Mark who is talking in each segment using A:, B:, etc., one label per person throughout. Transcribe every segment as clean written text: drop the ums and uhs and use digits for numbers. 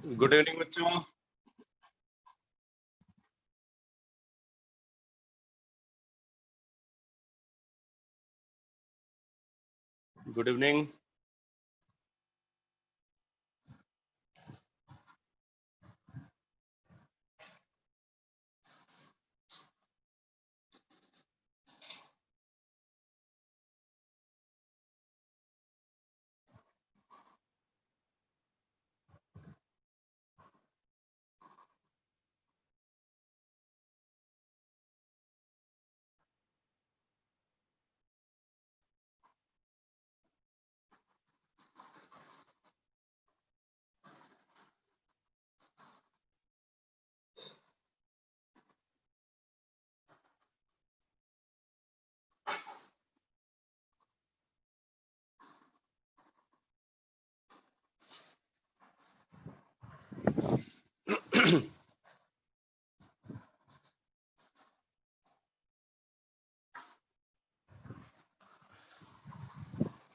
A: Good evening बच्चों। Good evening.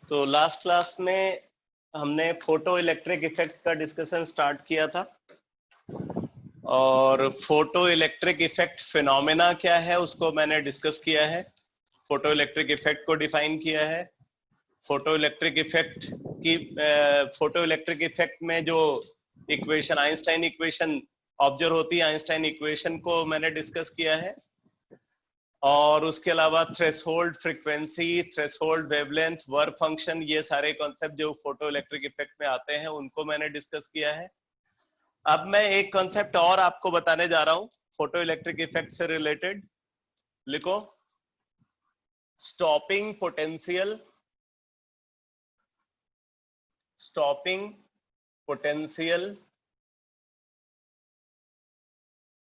A: तो last class में हमने फोटो इलेक्ट्रिक इफेक्ट का डिस्कशन स्टार्ट किया था और फोटो इलेक्ट्रिक इफेक्ट फिनोमेना क्या है उसको मैंने डिस्कस किया है। फोटो इलेक्ट्रिक इफेक्ट को डिफाइन किया है। फोटो इलेक्ट्रिक इफेक्ट में जो इक्वेशन आइंस्टाइन इक्वेशन ऑब्जर्व होती है, आइंस्टाइन इक्वेशन को मैंने डिस्कस किया है। और उसके अलावा threshold frequency, threshold wavelength, work function, ये सारे कॉन्सेप्ट जो फोटो इलेक्ट्रिक इफेक्ट में आते हैं उनको मैंने डिस्कस किया है। अब मैं एक कॉन्सेप्ट और आपको बताने जा रहा हूं फोटो इलेक्ट्रिक इफेक्ट से रिलेटेड। लिखो, स्टॉपिंग पोटेंशियल, स्टॉपिंग पोटेंशियल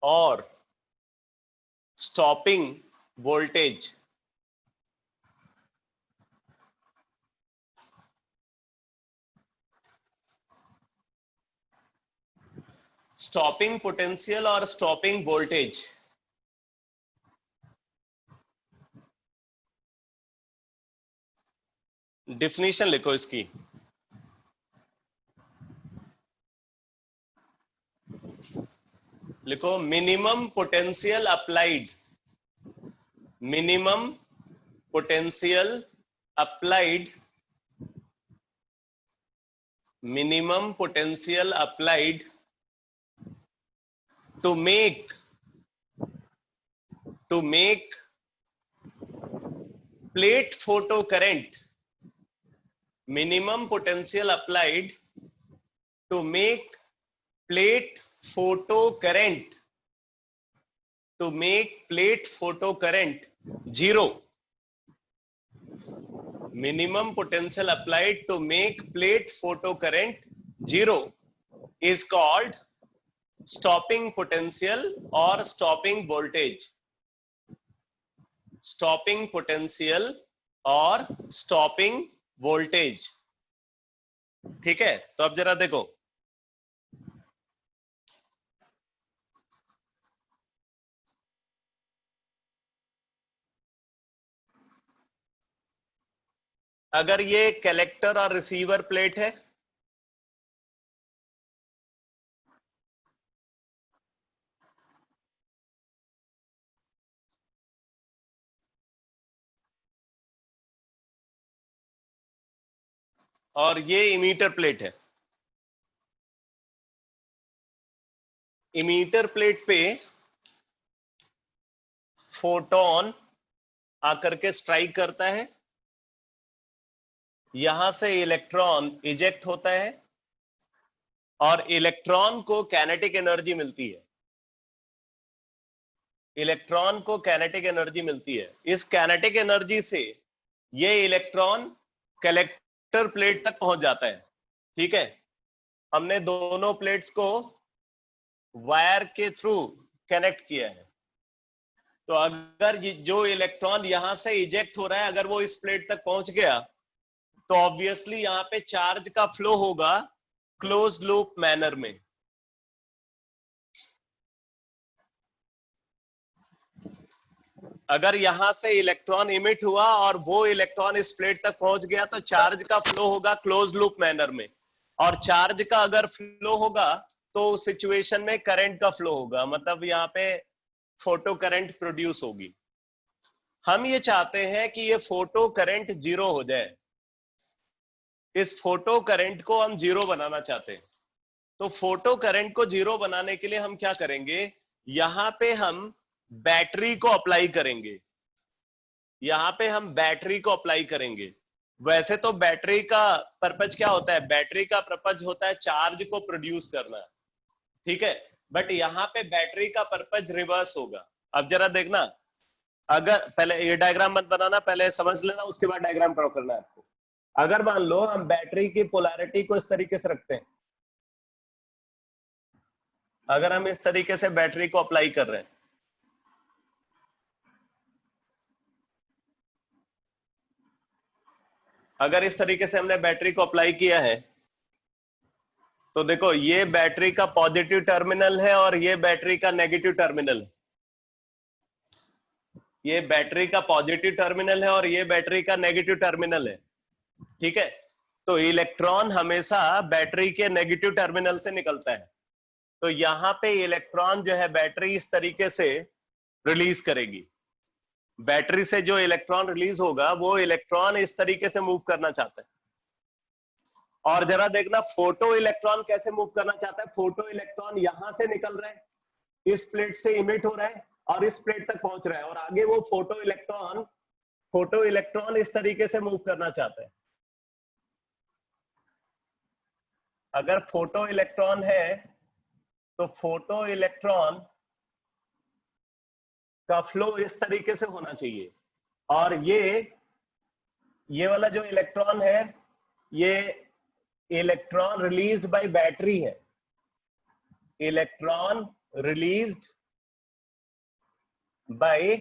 A: और स्टॉपिंग वोल्टेज। स्टॉपिंग पोटेंशियल और स्टॉपिंग वोल्टेज। डिफिनीशन लिखो इसकी। लिखो, minimum potential applied, minimum potential applied, minimum potential applied to make plate photocurrent, minimum potential applied to make plate photocurrent, to make plate photocurrent zero. Minimum potential applied to make plate photocurrent zero is called stopping potential or stopping voltage. Stopping potential और stopping voltage। ठीक है, तो अब जरा देखो, अगर ये collector और रिसीवर प्लेट है, और ये इमीटर प्लेट है, इमीटर प्लेट पे फोटोन आकर के स्ट्राइक करता है, यहां से इलेक्ट्रॉन इजेक्ट होता है और इलेक्ट्रॉन को कैनेटिक एनर्जी मिलती है। इलेक्ट्रॉन को कैनेटिक एनर्जी मिलती है। इस कैनेटिक एनर्जी से ये इलेक्ट्रॉन कलेक्टर प्लेट तक पहुंच जाता है। ठीक है, हमने दोनों प्लेट्स को वायर के थ्रू कनेक्ट किया है। तो अगर जो इलेक्ट्रॉन यहां से इजेक्ट हो रहा है, अगर वो इस प्लेट तक पहुंच गया तो ऑब्वियसली यहां पे चार्ज का फ्लो होगा क्लोज लूप मैनर में। अगर यहां से इलेक्ट्रॉन इमिट हुआ और वो इलेक्ट्रॉन इस प्लेट तक पहुंच गया तो चार्ज का फ्लो होगा क्लोज लूप मैनर में। और चार्ज का अगर फ्लो होगा तो उस सिचुएशन में करंट का फ्लो होगा, मतलब यहाँ पे फोटो करंट प्रोड्यूस होगी। हम ये चाहते हैं कि ये फोटो करंट जीरो हो जाए, इस फोटो करंट को हम जीरो बनाना चाहते हैं। तो फोटो करंट को जीरो बनाने के लिए हम क्या करेंगे, यहां पे हम बैटरी को अप्लाई करेंगे, यहां पे हम बैटरी को अप्लाई करेंगे। वैसे तो बैटरी का पर्पज क्या होता है, बैटरी का पर्पज होता है चार्ज को प्रोड्यूस करना, ठीक है, बट यहां पे बैटरी का पर्पज रिवर्स होगा। अब जरा देखना, अगर पहले ये डायग्राम मत बनाना, पहले समझ लेना, उसके बाद डायग्राम ड्रॉ करना है आपको। अगर मान लो हम बैटरी की पोलैरिटी को इस तरीके से रखते हैं, अगर हम इस तरीके से बैटरी को अप्लाई कर रहे हैं, अगर इस तरीके से हमने बैटरी को अप्लाई किया है, तो देखो ये बैटरी का पॉजिटिव टर्मिनल है और ये बैटरी का नेगेटिव टर्मिनल है, ये बैटरी का पॉजिटिव टर्मिनल है और ये बैटरी का नेगेटिव टर्मिनल है, ठीक है। तो इलेक्ट्रॉन हमेशा बैटरी के नेगेटिव टर्मिनल से निकलता है, तो यहां पे इलेक्ट्रॉन जो है बैटरी इस तरीके से रिलीज करेगी, बैटरी से जो इलेक्ट्रॉन रिलीज होगा वो इलेक्ट्रॉन इस तरीके से मूव करना चाहता है। और जरा देखना फोटो इलेक्ट्रॉन कैसे मूव करना चाहता है, फोटो इलेक्ट्रॉन यहां से निकल रहा है, इस प्लेट से इमिट हो रहा है और इस प्लेट तक पहुंच रहा है, और आगे वो फोटो इलेक्ट्रॉन इस तरीके से मूव करना चाहता है। अगर फोटो इलेक्ट्रॉन है तो फोटो इलेक्ट्रॉन का फ्लो इस तरीके से होना चाहिए, और ये वाला जो इलेक्ट्रॉन है ये इलेक्ट्रॉन रिलीज्ड बाय बैटरी है, इलेक्ट्रॉन रिलीज्ड बाय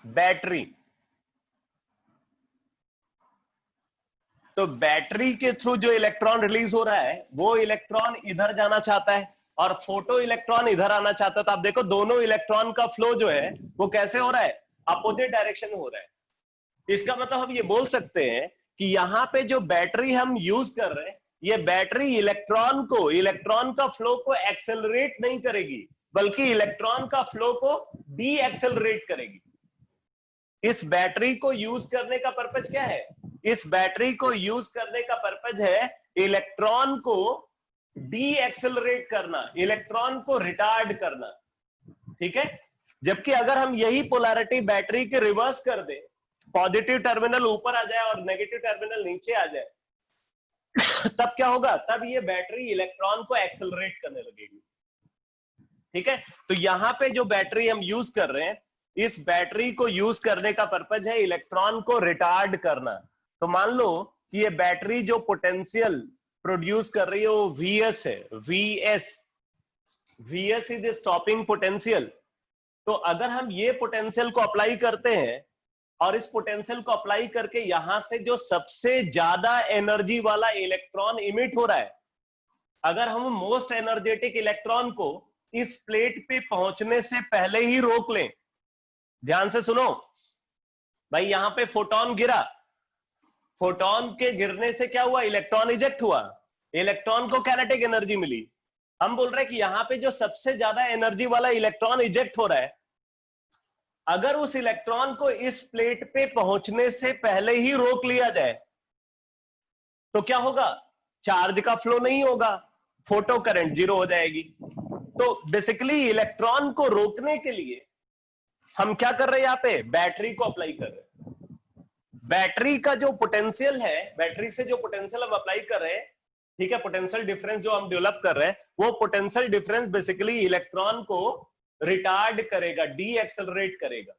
A: बैटरी। तो बैटरी के थ्रू जो इलेक्ट्रॉन रिलीज हो रहा है वो इलेक्ट्रॉन इधर जाना चाहता है और फोटो इलेक्ट्रॉन इधर आना चाहता है। तो आप देखो दोनों इलेक्ट्रॉन का फ्लो जो है वो कैसे हो रहा है, अपोजिट डायरेक्शन में हो रहा है। इसका मतलब हम ये बोल सकते हैं कि यहाँ पे जो बैटरी हम यूज कर रहे हैं, ये बैटरी इलेक्ट्रॉन का फ्लो को एक्सेलरेट नहीं करेगी, बल्कि इलेक्ट्रॉन का फ्लो को डी एक्सेलरेट करेगी। इस बैटरी को यूज करने का पर्पज क्या है, इस बैटरी को यूज करने का पर्पज है इलेक्ट्रॉन को डी एक्सेलरेट करना, इलेक्ट्रॉन को रिटार्ड करना, ठीक है। जबकि अगर हम यही पोलैरिटी बैटरी के रिवर्स कर दें, पॉजिटिव टर्मिनल ऊपर आ जाए और नेगेटिव टर्मिनल नीचे आ जाए, तब क्या होगा, तब ये बैटरी इलेक्ट्रॉन को एक्सेलरेट करने लगेगी, ठीक है। तो यहां पे जो बैटरी हम यूज कर रहे हैं, इस बैटरी को यूज करने का पर्पज है इलेक्ट्रॉन को रिटार्ड करना। तो मान लो कि ये बैटरी जो पोटेंशियल प्रोड्यूस कर रही है वो Vs है, Vs इज स्टॉपिंग पोटेंशियल। तो अगर हम ये पोटेंशियल को अप्लाई करते हैं और इस पोटेंशियल को अप्लाई करके यहां से जो सबसे ज्यादा एनर्जी वाला इलेक्ट्रॉन इमिट हो रहा है, अगर हम मोस्ट एनर्जेटिक इलेक्ट्रॉन को इस प्लेट पे पहुंचने से पहले ही रोक लें, ध्यान से सुनो भाई, यहां पे फोटोन गिरा, फोटोन के गिरने से क्या हुआ, इलेक्ट्रॉन इजेक्ट हुआ, इलेक्ट्रॉन को काइनेटिक एनर्जी मिली। हम बोल रहे हैं कि यहां पे जो सबसे ज्यादा एनर्जी वाला इलेक्ट्रॉन इजेक्ट हो रहा है, अगर उस इलेक्ट्रॉन को इस प्लेट पे पहुंचने से पहले ही रोक लिया जाए तो क्या होगा, चार्ज का फ्लो नहीं होगा, फोटो करंट जीरो हो जाएगी। तो बेसिकली इलेक्ट्रॉन को रोकने के लिए हम क्या कर रहे हैं, यहां पे बैटरी को अप्लाई कर रहे हैं। बैटरी का जो पोटेंशियल है, बैटरी से जो पोटेंशियल हम अप्लाई कर रहे हैं, ठीक है, पोटेंशियल डिफरेंस जो हम डेवलप कर रहे हैं, वो पोटेंशियल डिफरेंस बेसिकली इलेक्ट्रॉन को रिटार्ड करेगा, डी एक्सेलरेट करेगा,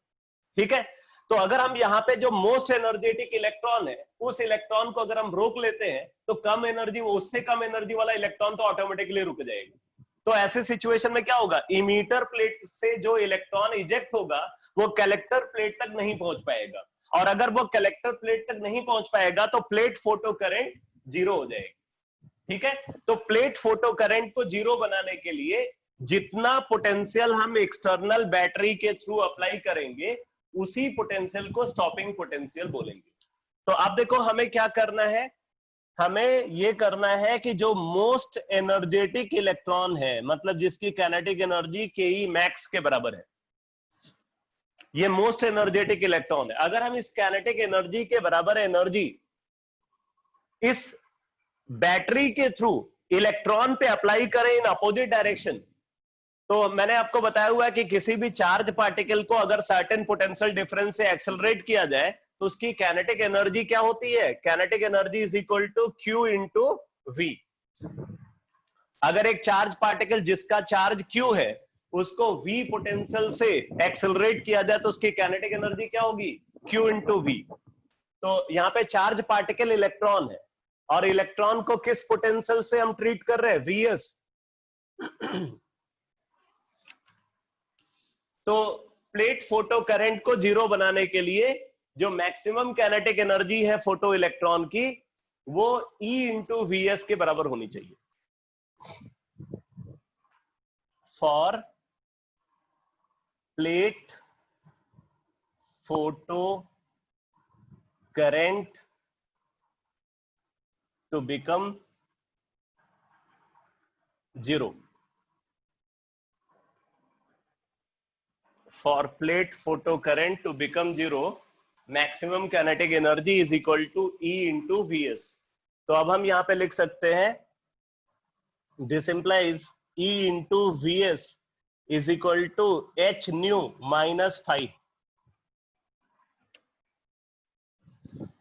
A: ठीक है। तो अगर हम यहाँ पे जो मोस्ट एनर्जेटिक इलेक्ट्रॉन है, उस इलेक्ट्रॉन को अगर हम रोक लेते हैं तो कम एनर्जी, उससे कम एनर्जी वाला इलेक्ट्रॉन तो ऑटोमेटिकली रुक जाएगा। तो ऐसे सिचुएशन में क्या होगा, इमीटर प्लेट से जो इलेक्ट्रॉन इजेक्ट होगा वो कलेक्टर प्लेट तक नहीं पहुंच पाएगा, और अगर वो कलेक्टर प्लेट तक नहीं पहुंच पाएगा तो प्लेट फोटो करंट जीरो हो जाएगी, ठीक है। तो प्लेट फोटो करंट को जीरो बनाने के लिए जितना पोटेंशियल हम एक्सटर्नल बैटरी के थ्रू अप्लाई करेंगे, उसी पोटेंशियल को स्टॉपिंग पोटेंशियल बोलेंगे। तो अब देखो हमें क्या करना है, हमें ये करना है कि जो मोस्ट एनर्जेटिक इलेक्ट्रॉन है, मतलब जिसकी काइनेटिक एनर्जी के मैक्स के बराबर है, ये मोस्ट एनर्जेटिक इलेक्ट्रॉन है। अगर हम इस काइनेटिक एनर्जी के बराबर एनर्जी इस बैटरी के थ्रू इलेक्ट्रॉन पे अप्लाई करें इन अपोजिट डायरेक्शन, तो मैंने आपको बताया हुआ है कि किसी भी चार्ज पार्टिकल को अगर सर्टेन पोटेंशियल डिफरेंस से एक्सेलरेट किया जाए तो उसकी काइनेटिक एनर्जी क्या होती है? Kinetic energy is equal to Q into V। अगर एक चार्ज पार्टिकल जिसका चार्ज Q है उसको V पोटेंशियल से एक्सेलरेट किया जाए तो उसकी काइनेटिक एनर्जी क्या होगी? Q into V। तो यहाँ पे चार्ज पार्टिकल इलेक्ट्रॉन है और इलेक्ट्रॉन को किस पोटेंशियल से हम ट्रीट कर रहे हैं? Vs। तो प्लेट फोटो करंट को जीरो बनाने के लिए जो मैक्सिमम काइनेटिक एनर्जी है फोटो इलेक्ट्रॉन की, वो E इंटू Vs के बराबर होनी चाहिए। For plate photo current to become zero, for plate photocurrent to become zero, maximum kinetic energy is equal to E into Vs। तो अब हम यहां पे लिख सकते हैं this implies E into Vs is equal to h nu minus phi।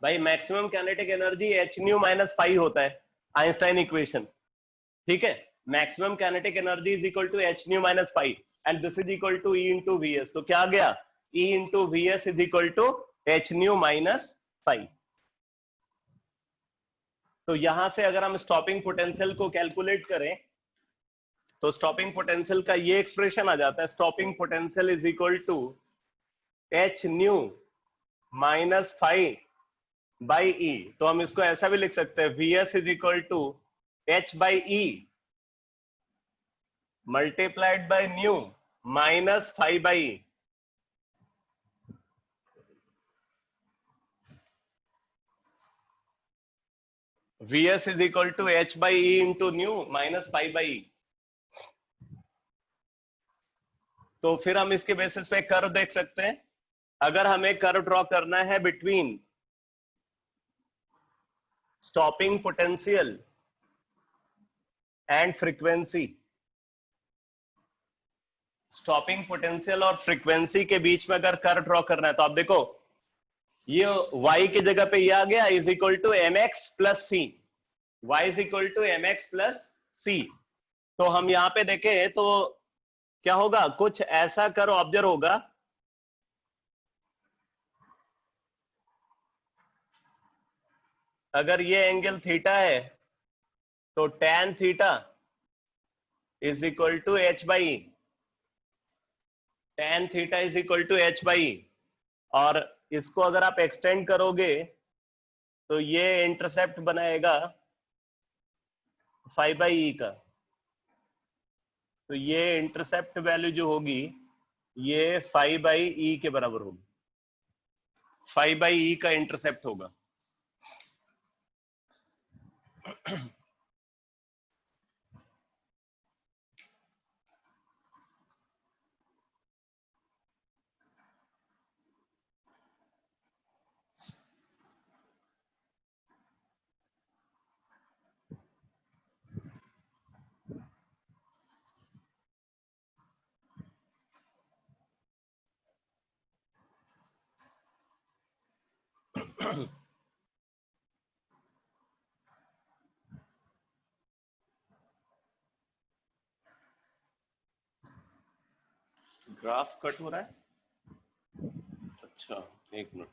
A: भाई maximum kinetic energy h nu minus phi होता है, आइंस्टाइन इक्वेशन, ठीक है। Maximum kinetic energy is equal to h nu minus phi and this is equal to E into Vs। तो क्या आ गया? E into Vs is equal to h nu minus phi। तो यहां से अगर हम स्टॉपिंग पोटेंशियल को कैलकुलेट करें तो स्टॉपिंग पोटेंशियल का ये एक्सप्रेशन आ जाता है, stopping potential is equal to h nu minus phi by E। तो हम इसको ऐसा भी लिख सकते हैं, Vs is equal to h by E multiplied by nu minus phi by E। Vs is equal to h by E into nu minus phi by E। तो फिर हम इसके बेसिस पे कर्व देख सकते हैं। अगर हमें कर्व ड्रॉ करना है between stopping potential and frequency, stopping potential और फ्रीक्वेंसी के बीच में अगर कर्व ड्रॉ करना है तो आप देखो ये y की जगह पे ये आ गया is equal to mx plus C, y is equal to mx plus C. तो हम यहाँ पे देखें तो क्या होगा? कुछ ऐसा कर्व ऑब्जर्व होगा, अगर ये एंगल थीटा है तो tan theta is equal to h by, tan theta is equal to h by. और इसको अगर आप एक्सटेंड करोगे तो ये इंटरसेप्ट बनाएगा फाई बाई ई का। तो ये इंटरसेप्ट वैल्यू जो होगी ये फाई बाई ई के बराबर होगी, फाई बाई ई का इंटरसेप्ट होगा। ग्राफ कट हो रहा है, अच्छा एक मिनट।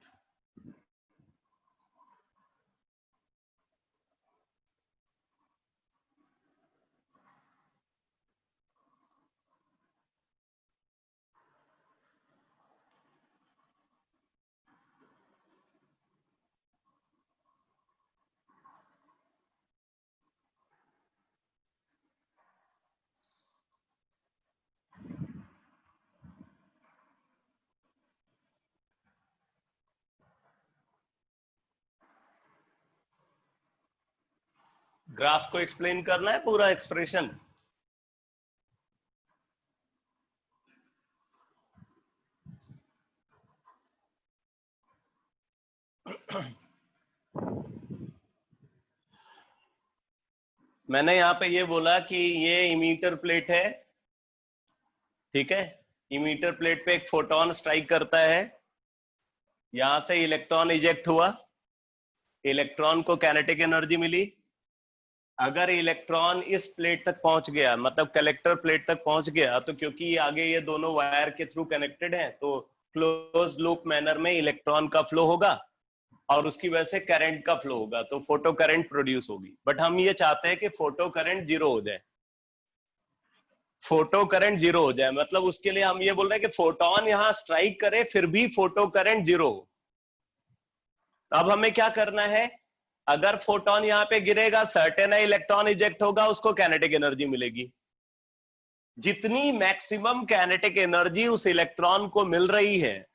A: ग्राफ को एक्सप्लेन करना है पूरा एक्सप्रेशन? मैंने यहां पे ये बोला कि ये इमीटर प्लेट है, ठीक है। इमीटर प्लेट पे एक फोटोन स्ट्राइक करता है, यहां से इलेक्ट्रॉन इजेक्ट हुआ, इलेक्ट्रॉन को काइनेटिक एनर्जी मिली। अगर इलेक्ट्रॉन इस प्लेट तक पहुंच गया, मतलब कलेक्टर प्लेट तक पहुंच गया, तो क्योंकि आगे ये दोनों वायर के थ्रू कनेक्टेड हैं, तो क्लोज लूप मैनर में इलेक्ट्रॉन का फ्लो होगा और उसकी वजह से करंट का फ्लो होगा, तो फोटो करंट प्रोड्यूस होगी। बट हम ये चाहते हैं कि फोटो करंट जीरो हो जाए, फोटो करंट जीरो हो जाए। मतलब उसके लिए हम ये बोल रहे हैं कि फोटोन यहां स्ट्राइक करे फिर भी फोटो करंट जीरो हो। अब हमें क्या करना है, अगर फोटोन यहां पे गिरेगा, सर्टेन है इलेक्ट्रॉन इजेक्ट होगा, उसको काइनेटिक एनर्जी मिलेगी। जितनी मैक्सिमम काइनेटिक एनर्जी उस इलेक्ट्रॉन को मिल रही है,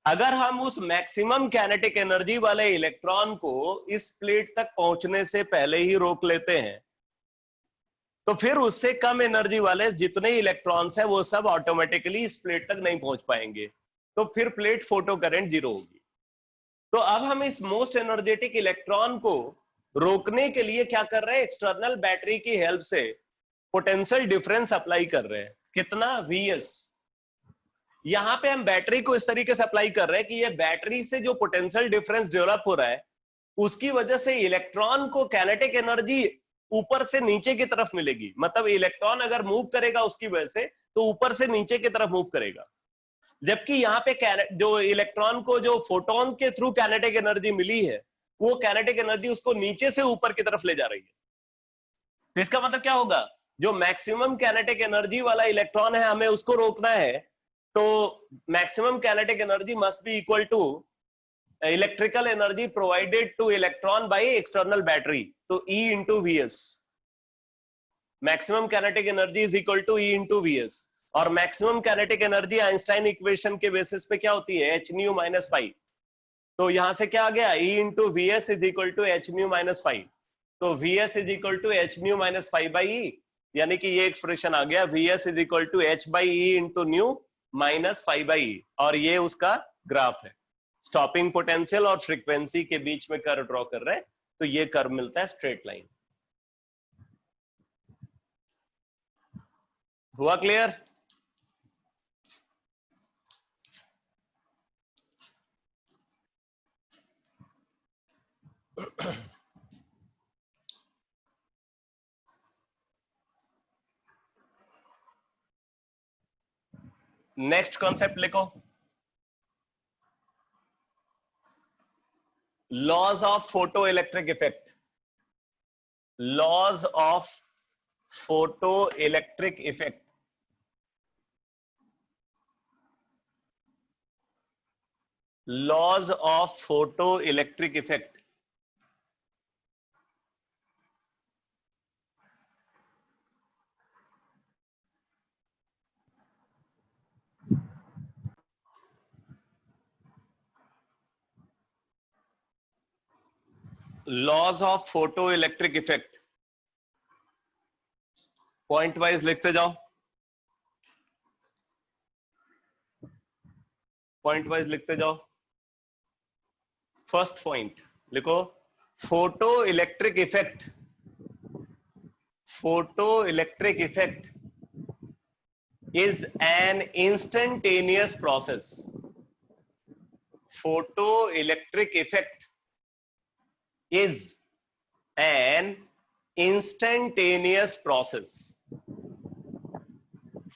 A: अगर हम उस मैक्सिमम काइनेटिक एनर्जी वाले इलेक्ट्रॉन को इस प्लेट तक पहुंचने से पहले ही रोक लेते हैं, तो फिर उससे कम एनर्जी वाले जितने इलेक्ट्रॉन्स हैं वो सब ऑटोमेटिकली इस प्लेट तक नहीं पहुंच पाएंगे, तो फिर प्लेट फोटो करंट जीरो होगी। तो अब हम इस मोस्ट एनर्जेटिक इलेक्ट्रॉन को रोकने के लिए क्या कर रहे हैं, एक्सटर्नल बैटरी की हेल्प से पोटेंशियल डिफरेंस अप्लाई कर रहे हैं। कितना? Vs। यहां पे हम बैटरी को इस तरीके से अप्लाई कर रहे हैं कि ये बैटरी से जो पोटेंशियल डिफरेंस डेवलप हो रहा है, उसकी वजह से इलेक्ट्रॉन को काइनेटिक एनर्जी ऊपर से नीचे की तरफ मिलेगी। मतलब इलेक्ट्रॉन अगर मूव करेगा उसकी वजह से, तो ऊपर से नीचे की तरफ मूव करेगा। जबकि यहाँ पे जो इलेक्ट्रॉन को जो फोटोन के थ्रू काइनेटिक एनर्जी मिली है, वो काइनेटिक एनर्जी उसको नीचे से ऊपर की तरफ ले जा रही है। तो इसका मतलब क्या होगा, जो मैक्सिमम काइनेटिक एनर्जी वाला इलेक्ट्रॉन है, हमें उसको रोकना है, तो maximum kinetic energy must be equal to electrical energy provided to electron by external battery, तो E into Vs। Maximum kinetic energy is equal to E into Vs। और maximum kinetic energy Einstein equation के basis पे क्या होती है, h nu minus pi. तो यहां से क्या आ गया, E into Vs is equal to h nu minus pi. तो Vs is equal to h nu minus pi by E, यानी कि ये एक्सप्रेशन आ गया, Vs is equal to h by E into nu minus pi by E। और ये उसका graph है। स्टॉपिंग पोटेंशियल और फ्रीक्वेंसी के बीच में कर्व ड्रॉ कर रहे हैं, तो ये कर्व मिलता है स्ट्रेट लाइन। हुआ क्लियर? नेक्स्ट कॉन्सेप्ट लिखो, laws of photo electric effect. Laws of photo electric effect. Laws of photo electric effect. Laws of photo electric effect point wise लिखते जाओ, पॉइंट वाइज लिखते जाओ। फर्स्ट पॉइंट लिखो, photo electric effect. फोटो electric इफेक्ट is an instantaneous process. Photoelectric effect is an instantaneous process.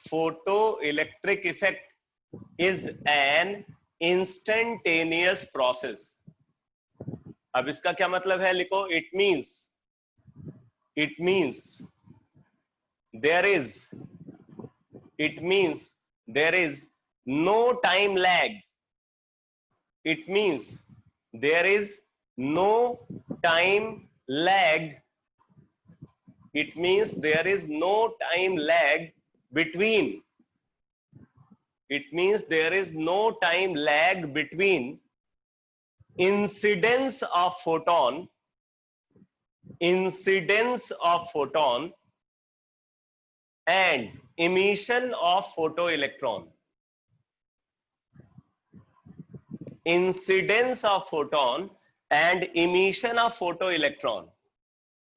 A: Photoelectric effect is an instantaneous process. अब इसका क्या मतलब है, लिखो, it means there is no time lag. It means there is no time lag. It means there is no time lag between. It means there is no time lag between incidence of photon incidence of photon and emission of photoelectron. Incidence of photon and emission of photoelectron.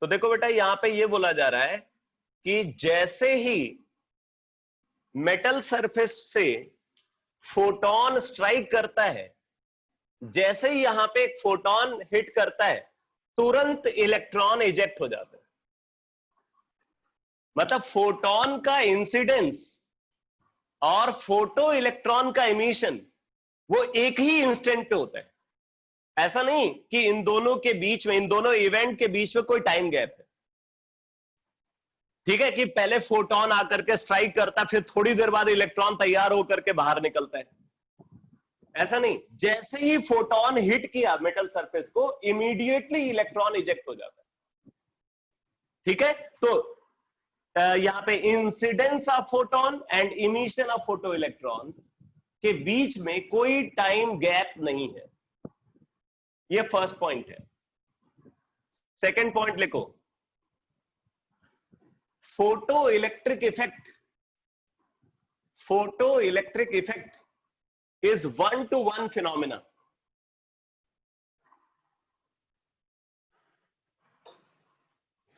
A: तो देखो बेटा यहां पे ये बोला जा रहा है कि जैसे ही मेटल सरफेस से फोटोन स्ट्राइक करता है, जैसे ही यहां पे एक फोटोन हिट करता है, तुरंत इलेक्ट्रॉन इजेक्ट हो जाता है। मतलब फोटोन का इंसिडेंस और फोटो इलेक्ट्रॉन का इमिशन वो एक ही इंस्टेंट पे होता है। ऐसा नहीं कि इन दोनों के बीच में, इन दोनों इवेंट के बीच में कोई टाइम गैप है। ठीक है कि पहले फोटोन आकर के स्ट्राइक करता है, फिर थोड़ी देर बाद इलेक्ट्रॉन तैयार होकर के बाहर निकलता है। ऐसा नहीं, जैसे ही फोटोन हिट किया मेटल सरफेस को, इमीडिएटली इलेक्ट्रॉन इजेक्ट हो जाता है। ठीक है, तो यहां पे incidence of photon and emission of photo electron के बीच में कोई टाइम गैप नहीं है। ये फर्स्ट पॉइंट है। सेकंड पॉइंट लिखो, फोटो इलेक्ट्रिक इफेक्ट, फोटो इलेक्ट्रिक इफेक्ट is one-to-one phenomena.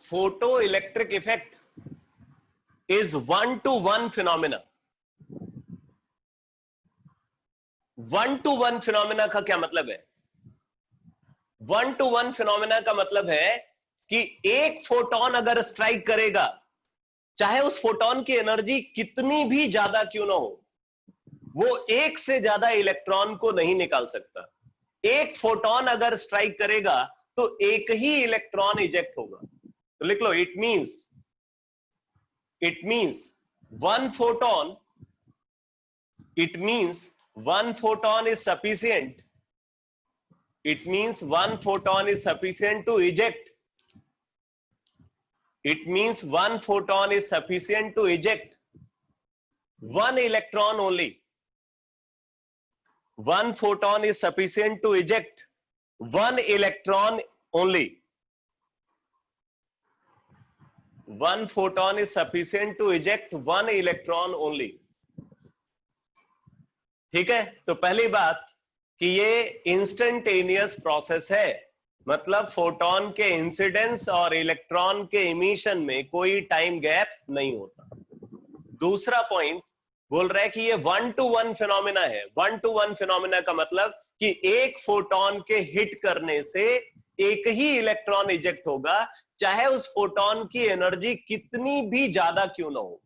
A: Photoelectric effect is one-to-one phenomena. One-to-one phenomena का क्या मतलब है? One-to-one phenomena का मतलब है कि एक फोटोन अगर स्ट्राइक करेगा, चाहे उस फोटोन की एनर्जी कितनी भी ज्यादा क्यों ना हो, वो एक से ज्यादा इलेक्ट्रॉन को नहीं निकाल सकता। एक फोटोन अगर स्ट्राइक करेगा तो एक ही इलेक्ट्रॉन इजेक्ट होगा। तो लिख लो, it means one photon, it means one photon is sufficient, it means one photon is sufficient to eject, it means one photon is sufficient to eject one electron only. One photon is sufficient to eject one electron only. One photon is sufficient to eject one electron only. ठीक है, तो पहली बात कि ये instantaneous process है, मतलब photon के इंसिडेंस और इलेक्ट्रॉन के इमिशन में कोई टाइम गैप नहीं होता। दूसरा पॉइंट बोल रहा है कि ये वन टू वन फिनोमिना है। वन टू वन फिनोमिना का मतलब कि एक फोटोन के हिट करने से एक ही इलेक्ट्रॉन इजेक्ट होगा, चाहे उस फोटोन की एनर्जी कितनी भी ज्यादा क्यों ना हो।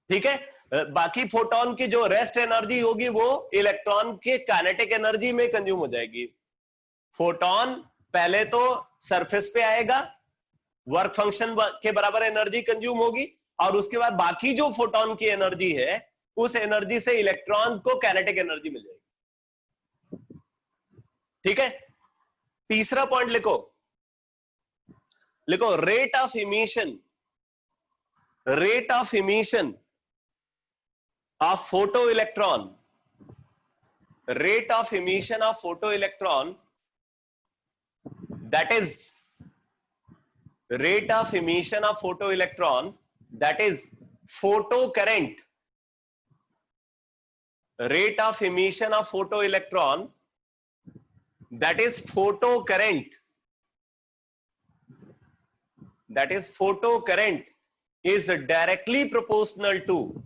A: ठीक है, बाकी फोटोन की जो रेस्ट एनर्जी होगी वो इलेक्ट्रॉन के काइनेटिक एनर्जी में कंज्यूम हो जाएगी। फोटोन पहले तो सरफेस पे आएगा, वर्क फंक्शन के बराबर एनर्जी कंज्यूम होगी, और उसके बाद बाकी जो फोटोन की एनर्जी है उस एनर्जी से इलेक्ट्रॉन को काइनेटिक एनर्जी मिल जाएगी। ठीक है, तीसरा पॉइंट लिखो, rate of emission, rate of emission of photo electron, rate of emission of photo electron, that is rate of emission of photoelectron, that is photocurrent, rate of emission of photoelectron, that is photocurrent, that is photocurrent is directly proportional to,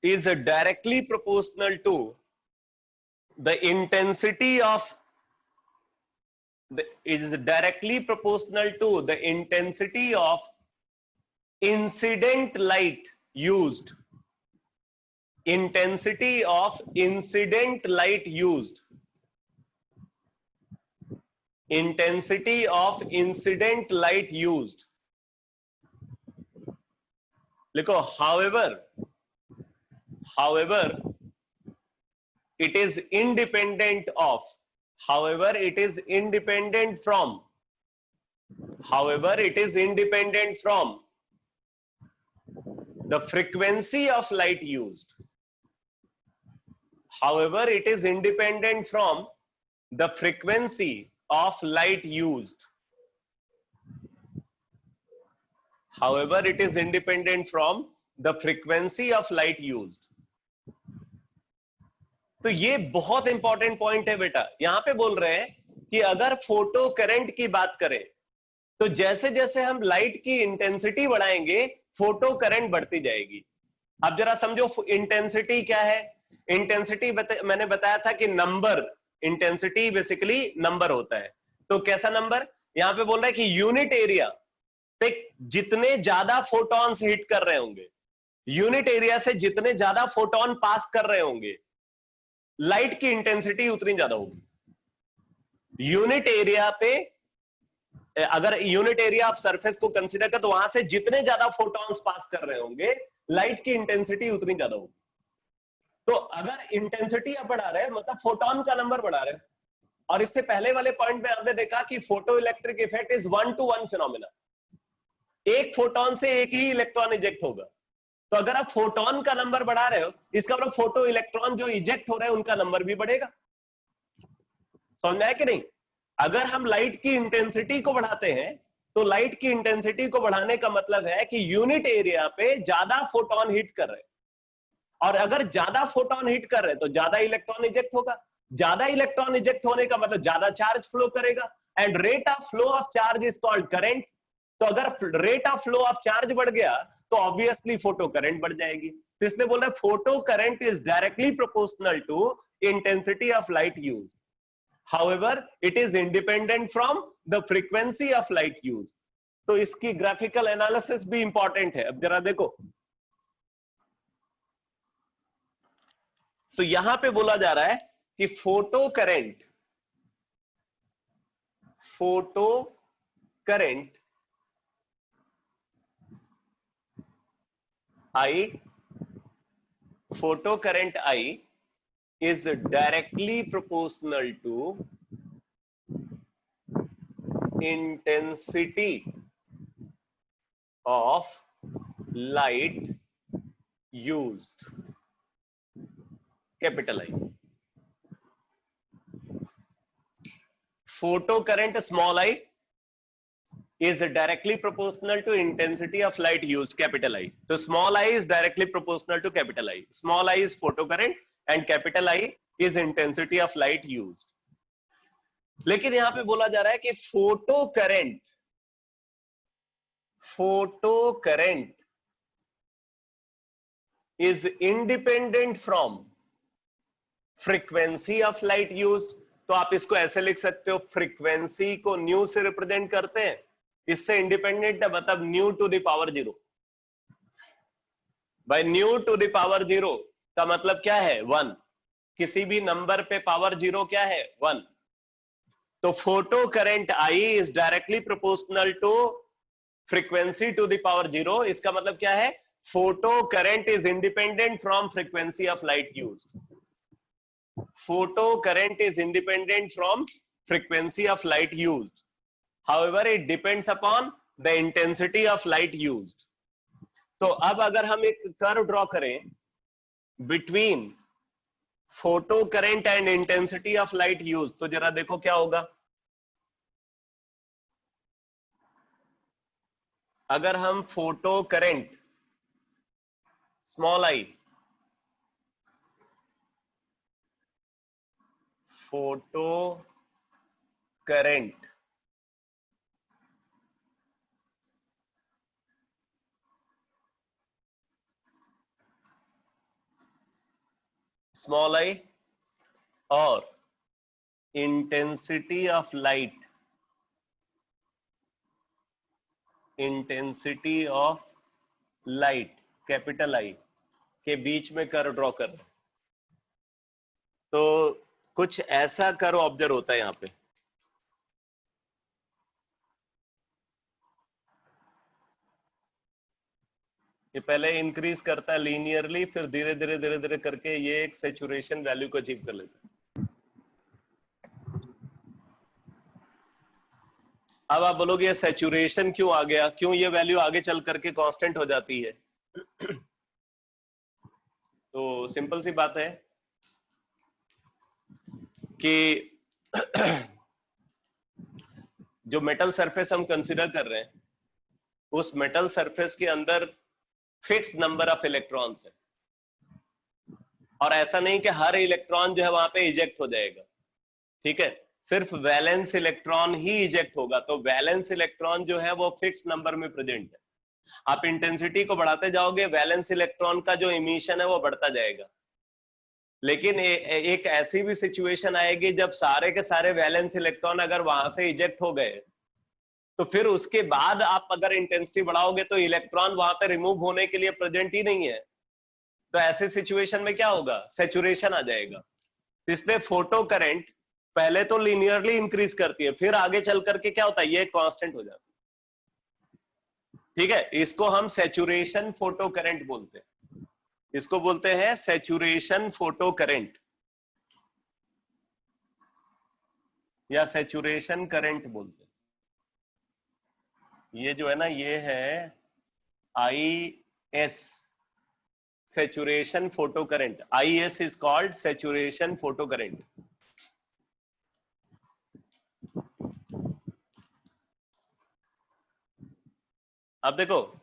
A: is directly proportional to the intensity of, is directly proportional to the intensity of incident light used, intensity of incident light used, intensity of incident light used. लिखो, however it is independent of, however it is independent from, however it is independent from the frequency of light used, however it is independent from the frequency of light used. However, it is independent from the frequency of light used. तो ये बहुत important point है बेटा। यहां पे बोल रहे हैं कि अगर फोटो करंट की बात करें तो जैसे जैसे हम लाइट की इंटेंसिटी बढ़ाएंगे फोटो करंट बढ़ती जाएगी। अब जरा समझो इंटेंसिटी क्या है। इंटेंसिटी मैंने बताया था कि नंबर, इंटेंसिटी बेसिकली नंबर होता है। तो कैसा नंबर, यहां पे बोल रहा है कि यूनिट एरिया पे जितने ज्यादा फोटॉन्स हिट कर रहे होंगे, यूनिट एरिया से जितने ज्यादा फोटोन पास कर रहे होंगे, लाइट की इंटेंसिटी उतनी ज्यादा होगी। यूनिट एरिया पे अगर यूनिट एरिया ऑफ सरफेस को कंसीडर कर तो वहां से जितने ज्यादा फोटॉन्स पास कर रहे होंगे लाइट की इंटेंसिटी उतनी ज्यादा होगी। तो अगर इंटेंसिटी आप बढ़ा रहे हैं मतलब फोटोन का नंबर बढ़ा रहे हैं। और इससे पहले वाले पॉइंट में आपने देखा कि photo electric effect is 1-to-1 phenomena. एक फोटोन से एक ही इलेक्ट्रॉन इजेक्ट होगा। तो अगर आप फोटोन का नंबर बढ़ा रहे हो इसका मतलब फोटो इलेक्ट्रॉन जो इजेक्ट हो रहे हैं उनका नंबर भी बढ़ेगा। समझ में आया कि नहीं। अगर हम लाइट की इंटेंसिटी को बढ़ाते हैं तो लाइट की इंटेंसिटी को बढ़ाने का मतलब है कि यूनिट एरिया पे ज्यादा फोटोन हिट कर रहे हैं। और अगर ज्यादा फोटोन हिट कर रहे हैं तो ज्यादा इलेक्ट्रॉन इजेक्ट होगा। ज्यादा इलेक्ट्रॉन इजेक्ट होने का मतलब ज्यादा चार्ज फ्लो करेगा and rate of flow of charge is called current. तो अगर rate of flow of charge बढ़ गया तो ऑब्वियसली फोटो करंट बढ़ जाएगी। तो इसने बोला photo current is directly proportional to intensity of light used. However, it is independent from the frequency of light used. तो इसकी ग्राफिकल एनालिसिस भी इंपॉर्टेंट है। अब जरा देखो, तो यहां पे बोला जा रहा है कि photo current I is directly proportional to intensity of light used, capital I. Photo current small I is directly proportional to intensity of light used, capital I. So small I is directly proportional to capital I. Small I is photo current and capital I is intensity of light used. लेकिन यहां पे बोला जा रहा है कि photo current is independent from frequency of light used. तो आप इसको ऐसे लिख सकते हो, फ्रीक्वेंसी को न्यू से रिप्रेजेंट करते हैं, इससे इंडिपेंडेंट है, मतलब nu to the power 0। By nu to the power 0 का मतलब क्या है, 1। किसी भी नंबर पे पावर 0 क्या है, 1। तो photo current I is directly proportional to frequency to the power 0। इसका मतलब क्या है, photo current is independent from frequency of light used. Photo current is independent from frequency of light used. However, it depends upon the intensity of light used. तो अब अगर हम एक curve draw करें between photo current and intensity of light used, तो जरा देखो क्या होगा। अगर हम photo current small I, photo current small I और intensity of light, intensity of light capital I के बीच में कर्व ड्रॉ कर रहे हैं, तो कुछ ऐसा कर्व ऑब्जर्व होता है यहां पे। ये पहले इंक्रीज करता है लीनियरली, फिर धीरे धीरे धीरे धीरे करके ये एक सैचुरेशन वैल्यू को अचीव कर लेता है। अब आप बोलोगे ये सैचुरेशन क्यों आ गया, क्यों ये वैल्यू आगे चल करके कांस्टेंट हो जाती है। तो सिंपल सी बात है कि जो मेटल सरफेस हम कंसिडर कर रहे हैं, उस मेटल सरफेस के अंदर फिक्स नंबर ऑफ इलेक्ट्रॉन्स है, और ऐसा नहीं कि हर इलेक्ट्रॉन जो है वहां पे इजेक्ट हो जाएगा, ठीक है, सिर्फ वैलेंस इलेक्ट्रॉन ही इजेक्ट होगा। तो वैलेंस इलेक्ट्रॉन जो है वो फिक्स नंबर में प्रेजेंट है। आप इंटेंसिटी को बढ़ाते जाओगे, वैलेंस इलेक्ट्रॉन का जो इमिशन है वो बढ़ता जाएगा। लेकिन एक ऐसी भी सिचुएशन आएगी जब सारे के सारे वैलेंस इलेक्ट्रॉन अगर वहां से इजेक्ट हो गए, तो फिर उसके बाद आप अगर इंटेंसिटी बढ़ाओगे तो इलेक्ट्रॉन वहां पे रिमूव होने के लिए प्रेजेंट ही नहीं है। तो ऐसे सिचुएशन में क्या होगा, सैचुरेशन आ जाएगा। इसलिए फोटो करंट पहले तो लीनियरली इंक्रीज करती है, फिर आगे चल करके क्या होता है, ये कांस्टेंट हो जाता है, ठीक है। इसको हम सैचुरेशन फोटो करंट बोलते हैं, इसको बोलते हैं सैचुरेशन फोटो करंट या सैचुरेशन करंट बोलते हैं। ये जो है ना, ये है IS, saturation photo current. IS is called saturation photo current. अब देखो,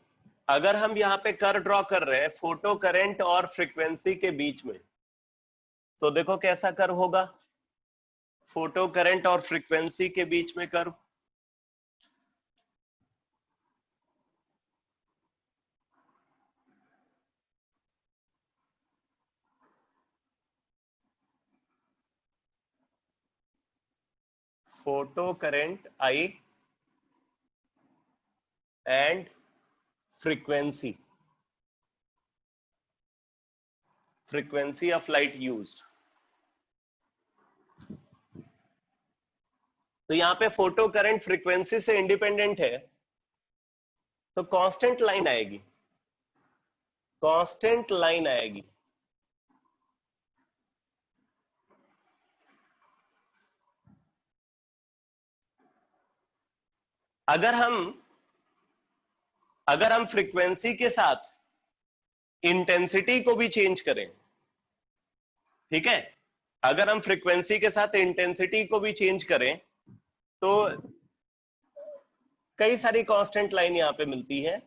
A: अगर हम यहां पे कर्व ड्रॉ कर रहे हैं फोटो करंट और फ्रीक्वेंसी के बीच में, तो देखो कैसा कर्व होगा, फोटो करंट और फ्रीक्वेंसी के बीच में curve. Photo current I and frequency of light used। तो यहां पे फोटो करंट फ्रीक्वेंसी से इंडिपेंडेंट है, तो कांस्टेंट लाइन आएगी, कांस्टेंट लाइन आएगी। अगर हम फ्रीक्वेंसी के साथ इंटेंसिटी को भी चेंज करें, ठीक है, अगर हम फ्रीक्वेंसी के साथ इंटेंसिटी को भी चेंज करें, तो कई सारी कांस्टेंट लाइन यहां पे मिलती है।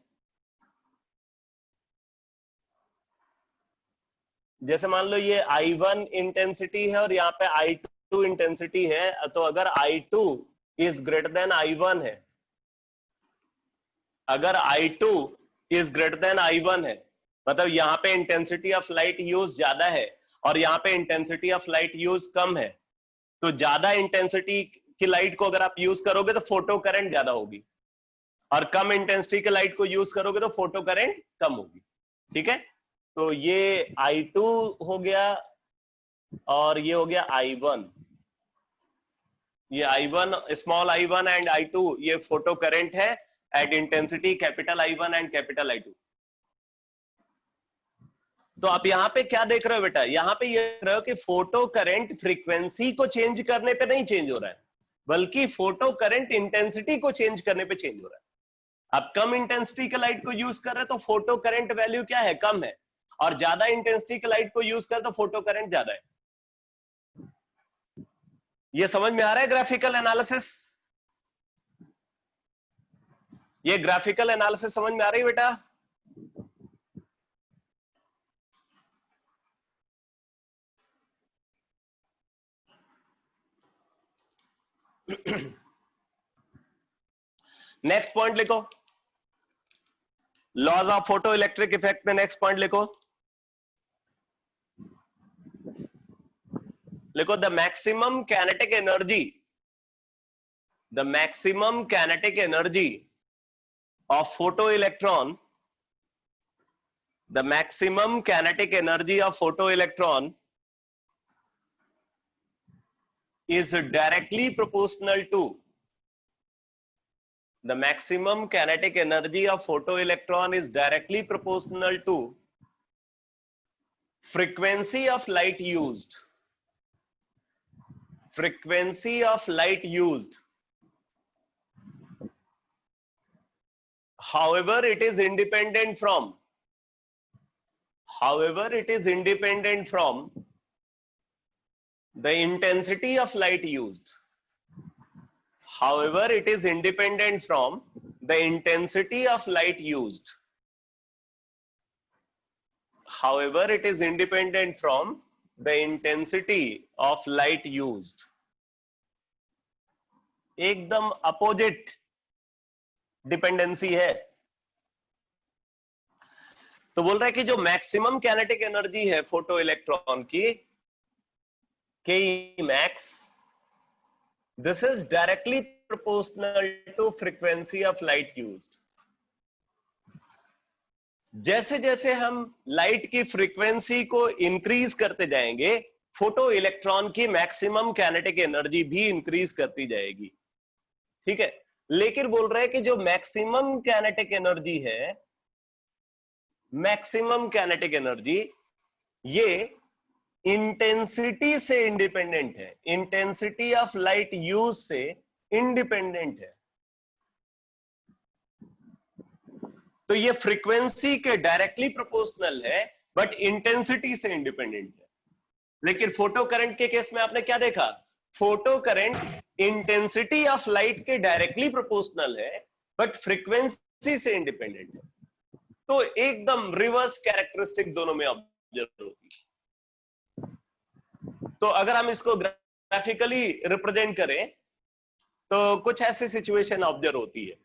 A: जैसे मान लो ये I1 इंटेंसिटी है और यहाँ पे I2 इंटेंसिटी है, तो अगर I2 is greater then I1 है, अगर I2 is greater then I1 है, मतलब यहाँ पे इंटेंसिटी ऑफ लाइट यूज ज्यादा है और यहाँ पे इंटेंसिटी ऑफ लाइट यूज कम है, तो ज्यादा इंटेंसिटी की लाइट को अगर आप यूज करोगे तो फोटो करंट ज्यादा होगी, और कम इंटेंसिटी के लाइट को यूज करोगे तो फोटो करंट कम होगी, ठीक है। तो ये I2 हो गया और ये हो गया I1। ये I1, small I1 and I2 ये फोटो करंट है at intensity capital I1 and capital I2। तो आप यहाँ पे क्या देख रहे हो बेटा, यहाँ पे ये देख रहे हो कि फोटो करंट फ्रीक्वेंसी को चेंज करने पे नहीं चेंज हो रहा है, बल्कि फोटो करंट इंटेंसिटी को चेंज करने पे चेंज हो रहा है। आप कम इंटेंसिटी के लाइट को यूज कर रहे हैं तो फोटो करंट वैल्यू क्या है, कम है, और ज्यादा इंटेंसिटी के लाइट को यूज कर तो फोटो करंट ज्यादा है। ये समझ में आ रहा है ग्राफिकल एनालिसिस, ये ग्राफिकल एनालिसिस समझ में आ रही है बेटा। नेक्स्ट पॉइंट लिखो, laws of photo electric effect में नेक्स्ट पॉइंट लिखो, the maximum kinetic energy, the maximum kinetic energy of photo electron, the maximum kinetic energy of photo electron is directly proportional to the maximum kinetic energy of photoelectron is directly proportional to frequency of light used, frequency of light used, however it is independent from, however it is independent from the intensity of light used, however it is independent from the intensity of light used. However it is independent from the intensity of light used. एकदम opposite dependency है। तो बोल रहा है कि जो maximum kinetic energy है photo electron की, K max, this is directly proportional to frequency of light used. जैसे जैसे हम लाइट की फ्रीक्वेंसी को इंक्रीज करते जाएंगे, फोटो इलेक्ट्रॉन की मैक्सिमम काइनेटिक एनर्जी भी इंक्रीज करती जाएगी। ठीक है, लेकिन बोल रहे हैं कि जो मैक्सिमम काइनेटिक एनर्जी है, मैक्सिमम काइनेटिक एनर्जी ये इंटेंसिटी से इंडिपेंडेंट है, इंटेंसिटी ऑफ लाइट यूज से इंडिपेंडेंट है। तो ये फ्रीक्वेंसी के डायरेक्टली प्रोपोर्शनल है, बट इंटेंसिटी से इंडिपेंडेंट है। लेकिन फोटो करंट के केस में आपने क्या देखा, photo current intensity of light के डायरेक्टली प्रोपोर्शनल है, बट फ्रीक्वेंसी से इंडिपेंडेंट है। तो एकदम रिवर्स कैरेक्टरिस्टिक दोनों में ऑब्जर्व होती है। तो अगर हम इसको ग्राफिकली रिप्रेजेंट करें तो कुछ ऐसी सिचुएशन ऑब्जर्व होती है।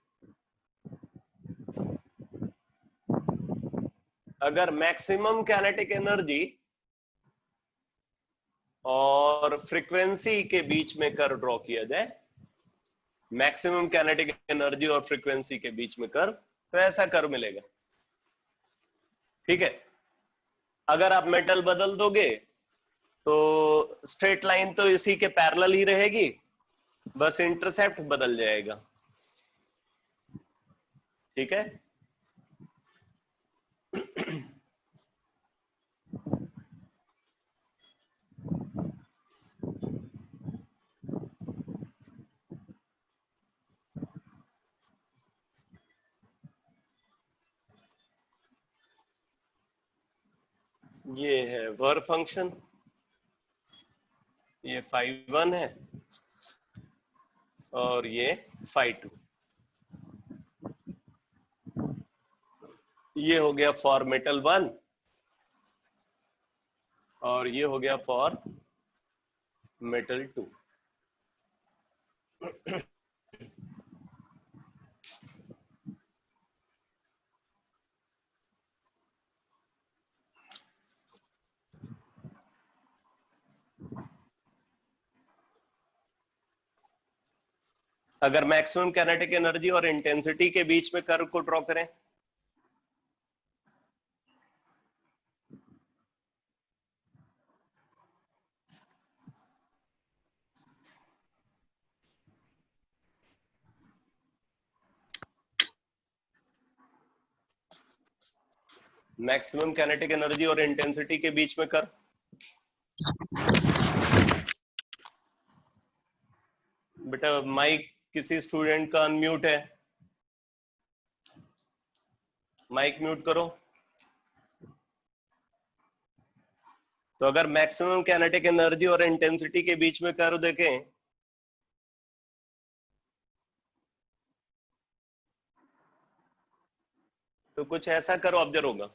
A: अगर मैक्सिमम काइनेटिक एनर्जी और फ्रीक्वेंसी के बीच में कर्व ड्रॉ किया जाए, मैक्सिमम काइनेटिक एनर्जी और फ्रीक्वेंसी के बीच में कर्व, तो ऐसा कर्व मिलेगा। ठीक है, अगर आप मेटल बदल दोगे तो स्ट्रेट लाइन तो इसी के पैरेलल ही रहेगी, बस इंटरसेप्ट बदल जाएगा। ठीक है, ये है वर फंक्शन, ये φ1 है और ये φ2। ये हो गया फॉर मेटल 1 और ये हो गया फॉर मेटल 2। अगर मैक्सिमम काइनेटिक एनर्जी और इंटेंसिटी के बीच में कर्व को ड्रॉ करें, मैक्सिमम काइनेटिक एनर्जी और इंटेंसिटी के बीच में कर्व, बेटा माइक किसी स्टूडेंट का अनम्यूट है, माइक म्यूट करो। तो अगर मैक्सिमम काइनेटिक एनर्जी और इंटेंसिटी के बीच में कर्व देखें, तो कुछ ऐसा कर्व ऑब्जर्व होगा।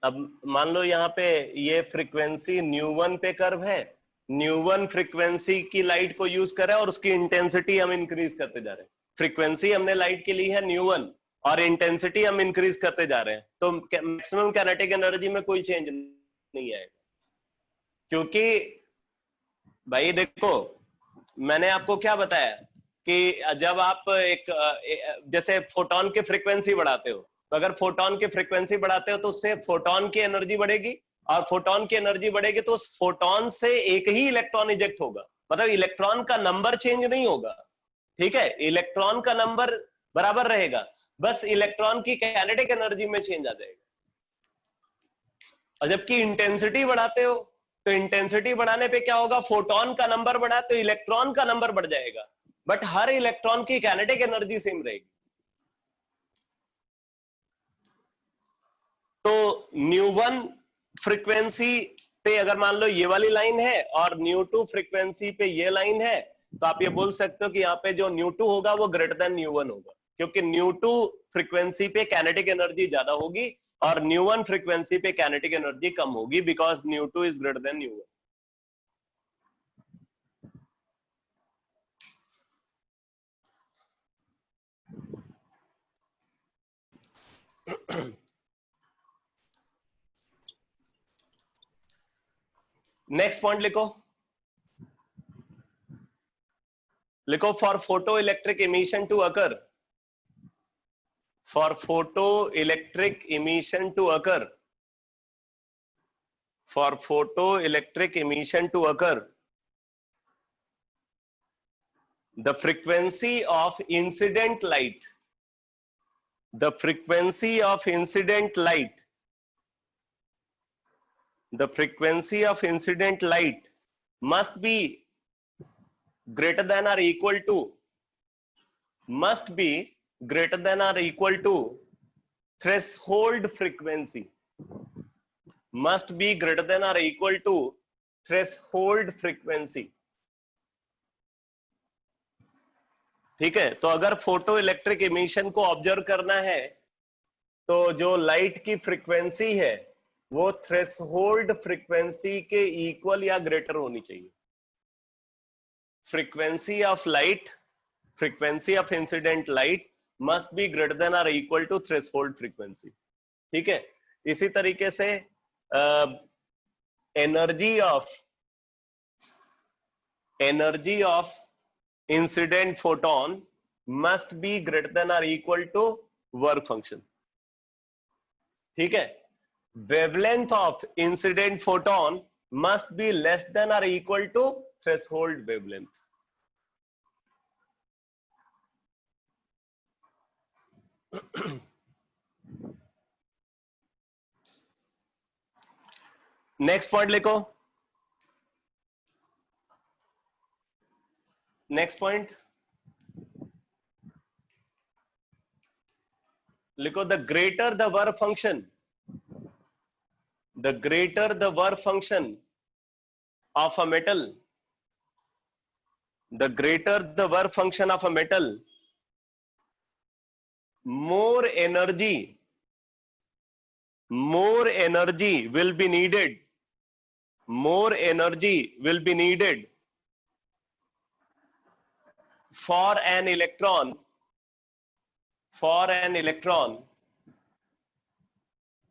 A: अब मान लो यहाँ पे ये फ्रीक्वेंसी न्यू1 पे कर्व है, न्यू1 फ्रीक्वेंसी की लाइट को यूज कर रहा है और उसकी इंटेंसिटी हम इंक्रीज करते जा रहे हैं। फ्रीक्वेंसी हमने लाइट के ली है न्यू1 और इंटेंसिटी हम इंक्रीज करते जा रहे हैं, तो मैक्सिमम काइनेटिक एनर्जी में कोई चेंज नहीं आएगा। क्योंकि भाई देखो, मैंने आपको क्या बताया कि जब आप जैसे फोटोन की फ्रीक्वेंसी बढ़ाते हो, तो अगर फोटोन की फ्रीक्वेंसी बढ़ाते हो तो उससे फोटोन की एनर्जी बढ़ेगी, और फोटोन की एनर्जी बढ़ेगी तो उस फोटोन से एक ही इलेक्ट्रॉन इजेक्ट होगा, मतलब इलेक्ट्रॉन का नंबर चेंज नहीं होगा। ठीक है, इलेक्ट्रॉन का नंबर बराबर रहेगा, बस इलेक्ट्रॉन की काइनेटिक एनर्जी में चेंज आ जाएगा। और जबकि इंटेंसिटी बढ़ाते हो तो इंटेंसिटी बढ़ाने पे क्या होगा, फोटोन का नंबर बढ़ा तो इलेक्ट्रॉन का नंबर बढ़ जाएगा, बट हर इलेक्ट्रॉन की काइनेटिक एनर्जी सेम रहेगी। तो न्यू1 फ्रीक्वेंसी पे अगर मान लो ये वाली लाइन है और न्यू2 फ्रीक्वेंसी पे ये लाइन है, तो आप ये बोल सकते हो कि यहाँ पे जो न्यू2 होगा वो ग्रेटर देन न्यू1 होगा, क्योंकि न्यू2 फ्रीक्वेंसी पे काइनेटिक एनर्जी ज्यादा होगी और न्यू1 फ्रीक्वेंसी पे काइनेटिक एनर्जी कम होगी, बिकॉज न्यू2 इज ग्रेटर देन न्यू1। नेक्स्ट पॉइंट लिखो, for photo electric emission to occur, for photoelectric emission to occur, for photoelectric emission to occur, the frequency of incident light, the frequency of incident light, the frequency of incident light must be greater than or equal to, must be greater than or equal to threshold frequency, must be greater than or equal to threshold frequency। ठीक है, तो अगर photo electric emission को observe करना है तो जो light की फ्रीक्वेंसी है वो थ्रेशोल्ड फ्रीक्वेंसी के इक्वल या ग्रेटर होनी चाहिए। Frequency of light, frequency of incident light must be greater than और इक्वल टू थ्रेशोल्ड फ्रीक्वेंसी। ठीक है, इसी तरीके से energy of incident photon must be greater than और इक्वल टू वर्क फंक्शन। ठीक है, wavelength of incident photon must be less than और equal to threshold wavelength. Next point लिखो, नेक्स्ट पॉइंट लिखो, the greater the work function, the greater the work function of a metal, the greater the work function of a metal, more energy will be needed, more energy will be needed for an electron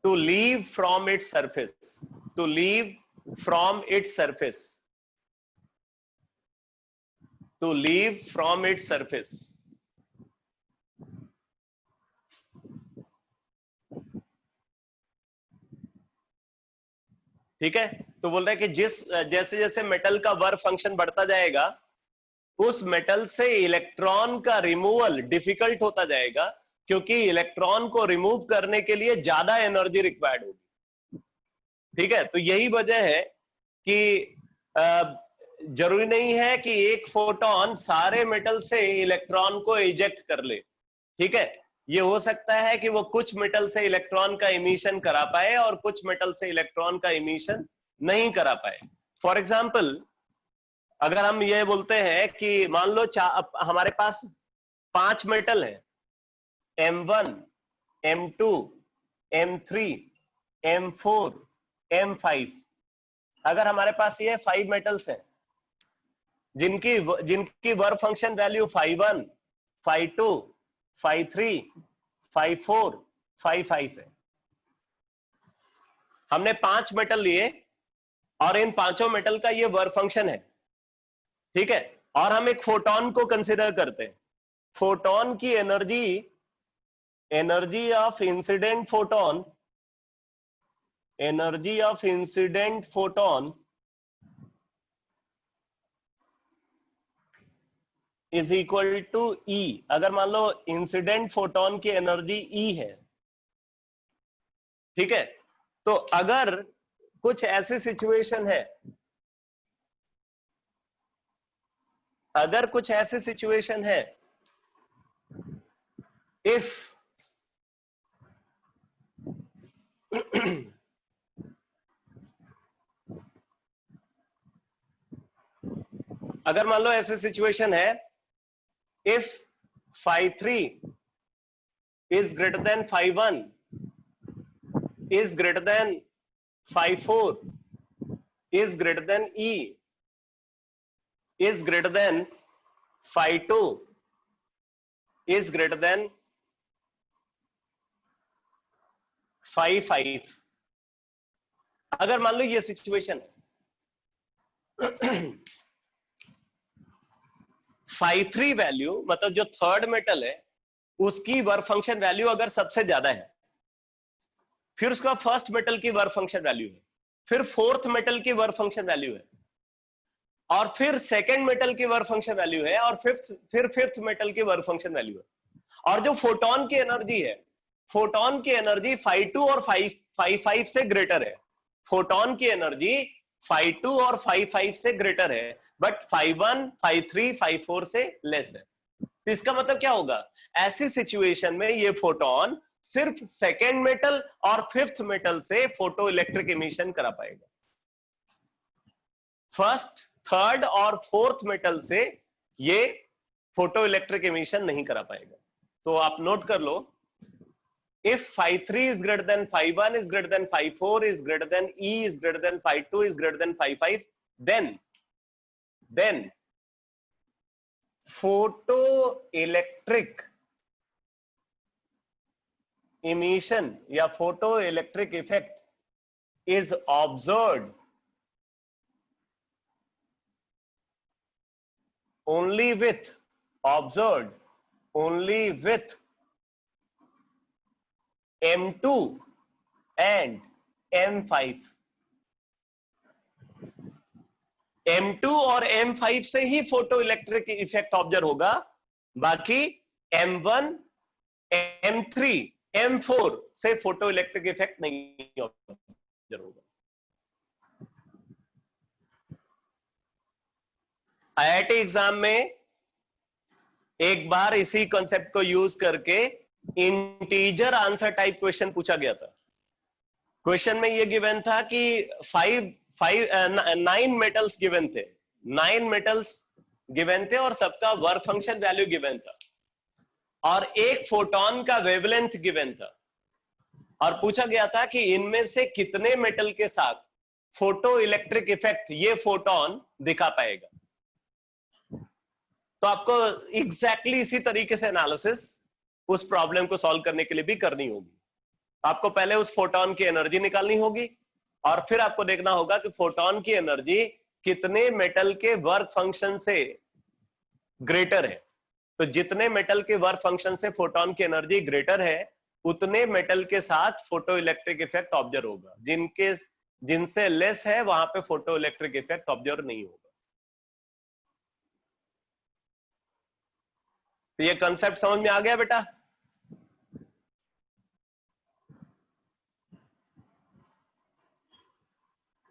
A: to leave from its surface, to leave from its surface, to leave from its surface। ठीक है, तो बोल रहा है कि जैसे जैसे metal का वर्क फंक्शन बढ़ता जाएगा उस मेटल से इलेक्ट्रॉन का रिमूवल डिफिकल्ट होता जाएगा, क्योंकि इलेक्ट्रॉन को रिमूव करने के लिए ज्यादा एनर्जी रिक्वायर्ड होगी। ठीक है, तो यही वजह है कि जरूरी नहीं है कि एक फोटोन सारे मेटल से इलेक्ट्रॉन को इजेक्ट कर ले। ठीक है, ये हो सकता है कि वो कुछ मेटल से इलेक्ट्रॉन का इमिशन करा पाए और कुछ मेटल से इलेक्ट्रॉन का इमिशन नहीं करा पाए। फॉर एग्जाम्पल, अगर हम ये बोलते हैं कि मान लो हमारे पास 5 मेटल है, M1, M2, M3, M4, M5। अगर हमारे पास ये 5 मेटल्स हैं जिनकी वर्क फंक्शन वैल्यू 5.1, 5.2, 5.3, 5.4, 5.5 है। हमने 5 मेटल लिए और इन पांचों मेटल का ये वर्क फंक्शन है। ठीक है, और हम एक फोटोन को कंसिडर करते हैं। फोटोन की energy of incident photon, energy of incident photon is equal to E. अगर मान लो इंसिडेंट फोटोन की एनर्जी ई है, ठीक है, तो अगर कुछ ऐसी सिचुएशन है, अगर कुछ ऐसी सिचुएशन है, इफ अगर मान लो ऐसे सिचुएशन है, if phi3 is greater than phi1 is greater than phi4 is greater than E is greater than phi2 is greater than phi5, अगर मान लो ये सिचुएशन है, phi3 वैल्यू मतलब जो थर्ड मेटल है उसकी वर्क फंक्शन वैल्यू अगर सबसे ज्यादा है, फिर उसका फर्स्ट मेटल की वर्क फंक्शन वैल्यू है, फिर फोर्थ मेटल की वर्क फंक्शन वैल्यू है, और फिर सेकंड मेटल की वर्क फंक्शन वैल्यू है, और फिफ्थ मेटल की वर्क फंक्शन वैल्यू है, और जो फोटोन की एनर्जी है, फोटोन की एनर्जी phi2 और phi5 से ग्रेटर है, फोटोन की एनर्जी phi2 और phi5 से ग्रेटर है, बट phi1 phi3 phi4 से लेस है। तो इसका मतलब क्या होगा, ऐसी सिचुएशन में ये फोटोन सिर्फ सेकेंड मेटल और फिफ्थ मेटल से फोटो इलेक्ट्रिक इमिशन करा पाएगा, फर्स्ट थर्ड और फोर्थ मेटल से ये फोटो इलेक्ट्रिक इमिशन नहीं करा पाएगा। तो आप नोट कर लो, if phi3 is greater than phi1 is greater than phi4 is greater than E is greater than phi2 is greater than phi5, then photoelectric emission या photoelectric effect is observed only with M2 and M5। M2 और M5 से ही photo electric effect observe होगा, बाकी M1 M3 M4 से photo electric effect नहीं observe होगा। IIT exam में एक बार इसी कॉन्सेप्ट को यूज करके इंटीजर आंसर टाइप क्वेश्चन पूछा गया था। क्वेश्चन में ये गिवन था कि 9 मेटल्स गिवन थे, 9 मेटल्स गिवन थे और सबका वर्क फंक्शन वैल्यू गिवन था, और एक फोटोन का वेवलेंथ गिवन था, और पूछा गया था कि इनमें से कितने मेटल के साथ फोटो इलेक्ट्रिक इफेक्ट ये फोटोन दिखा पाएगा। तो आपको एग्जैक्टली इसी तरीके से एनालिसिस उस प्रॉब्लम को सॉल्व करने के लिए भी करनी होगी। आपको पहले उस फोटोन की एनर्जी निकालनी होगी, और फिर आपको देखना होगा कि फोटोन की एनर्जी कितने मेटल के वर्क फंक्शन से ग्रेटर है। तो जितने मेटल के वर्क फंक्शन से फोटोन की एनर्जी ग्रेटर है, उतने मेटल के साथ फोटो इलेक्ट्रिक इफेक्ट ऑब्जर्व होगा, जिनसे लेस है वहां पे फोटो इलेक्ट्रिक इफेक्ट ऑब्जर्व नहीं होगा। तो ये कंसेप्ट समझ में आ गया बेटा?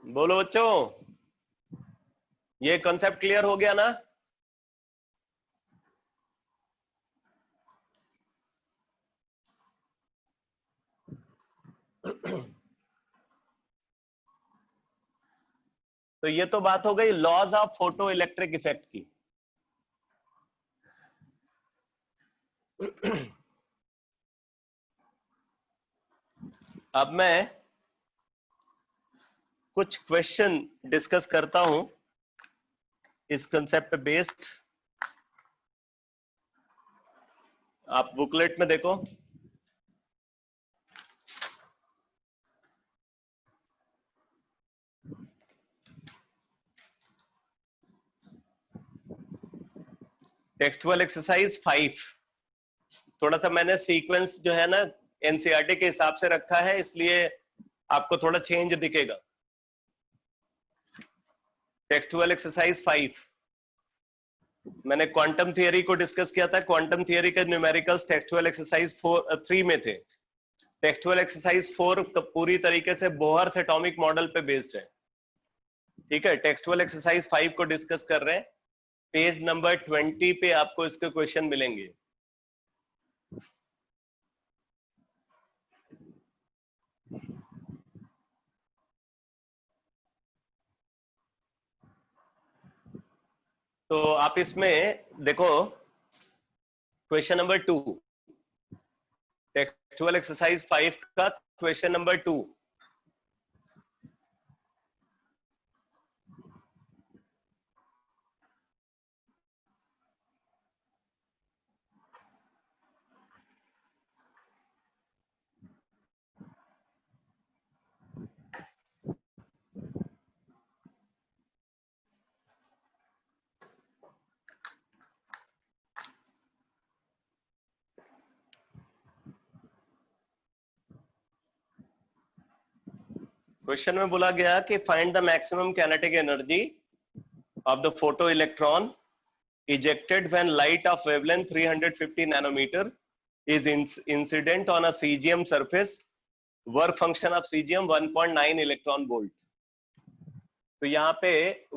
A: बोलो बच्चों, ये कंसेप्ट क्लियर हो गया ना? तो ये तो बात हो गई laws of photo electric effect की। अब मैं कुछ क्वेश्चन डिस्कस करता हूं इस कंसेप्ट पे बेस्ड। आप बुकलेट में देखो, टेक्सचुअल एक्सरसाइज 5। थोड़ा सा मैंने सीक्वेंस जो है ना एनसीईआरटी के हिसाब से रखा है, इसलिए आपको थोड़ा चेंज दिखेगा। टेक्सचुअल एक्सरसाइज 5 मैंने क्वांटम थियरी को डिस्कस किया था। क्वांटम थियरी के न्यूमेरिकल्स टेक्सचुअल एक्सरसाइज 3 में थे। टेक्सचुअल एक्सरसाइज 4 पूरी तरीके से बोहर्स एटॉमिक मॉडल पे बेस्ड है, ठीक है। टेक्सचुअल एक्सरसाइज 5 को डिस्कस कर रहे हैं। पेज नंबर 20 पे आपको इसके क्वेश्चन मिलेंगे। तो आप इसमें देखो क्वेश्चन नंबर 2, टेक्सचुअल एक्सरसाइज 5 का क्वेश्चन नंबर 2। क्वेश्चन में बोला गया कि find the maximum kinetic energy of the photo electron ejected when light of wavelength 350 nanometer is incident on a cesium surface. Work function of cesium 1.9 electron volt. तो यहाँ पे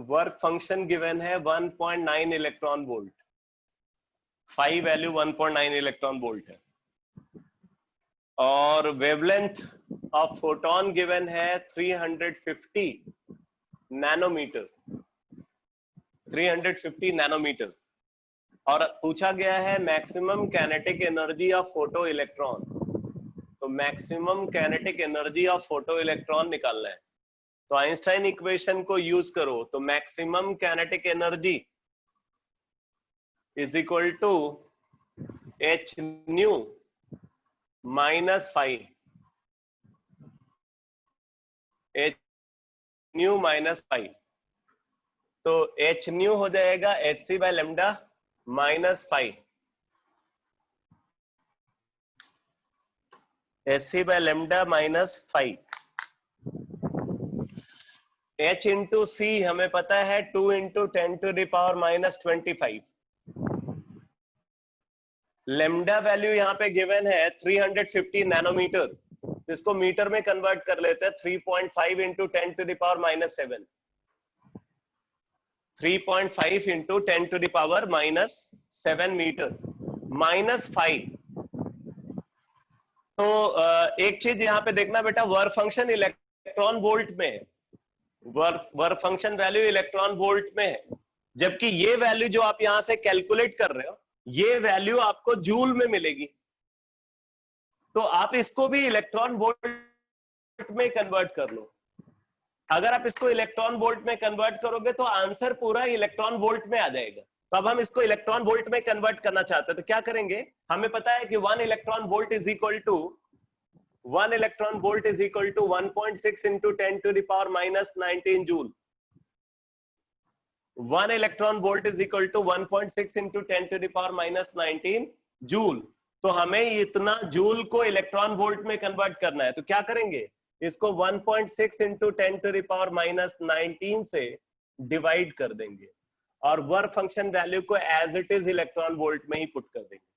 A: work function given है 1.9 electron volt, phi value 1.9 electron volt है, और wavelength of photon given है 350 nanometre, 350 nanometre, और पूछा गया है maximum kinetic energy of photo electron. तो maximum kinetic energy of photo electron निकालना है, तो आइंस्टाइन इक्वेशन को यूज करो। तो maximum kinetic energy is equal to H nu minus five, H nu minus five. तो एच न्यू हो जाएगा H C by lambda minus five, H C by lambda minus five. H into C हमें पता है 2 into 10 to the power minus 25। Lambda value यहाँ पे given है 350 nanometre, इसको मीटर में कन्वर्ट कर लेते हैं। 3.5 into 10 to the power minus 7, 3.5 into 10 to the power minus 7 metre, minus 5। तो एक चीज यहाँ पे देखना बेटा, वर्क फंक्शन इलेक्ट्रॉन वोल्ट में है, work function value electron volt में है, जबकि ये वैल्यू जो आप यहां से कैलकुलेट कर रहे हो ये वैल्यू आपको जूल में मिलेगी। तो आप इसको भी इलेक्ट्रॉन वोल्ट में कन्वर्ट कर लो। अगर आप इसको इलेक्ट्रॉन वोल्ट में कन्वर्ट करोगे तो आंसर पूरा इलेक्ट्रॉन वोल्ट में आ जाएगा। तो अब हम इसको इलेक्ट्रॉन वोल्ट में कन्वर्ट करना चाहते हैं, तो क्या करेंगे, हमें पता है कि 1 electron volt is equal to 1 electron volt is equal to 1.6 into 10 to the power minus 19 joule. 1 electron volt is equal to 1.6 into 10 to the power minus 19 joule. तो हमें इतना जूल को इलेक्ट्रॉन वोल्ट में कन्वर्ट करना है, तो क्या करेंगे, इसको 1.6 into 10 to the power minus 19 से डिवाइड कर देंगे और वर्क फंक्शन वैल्यू को as it is electron volt में ही पुट कर देंगे।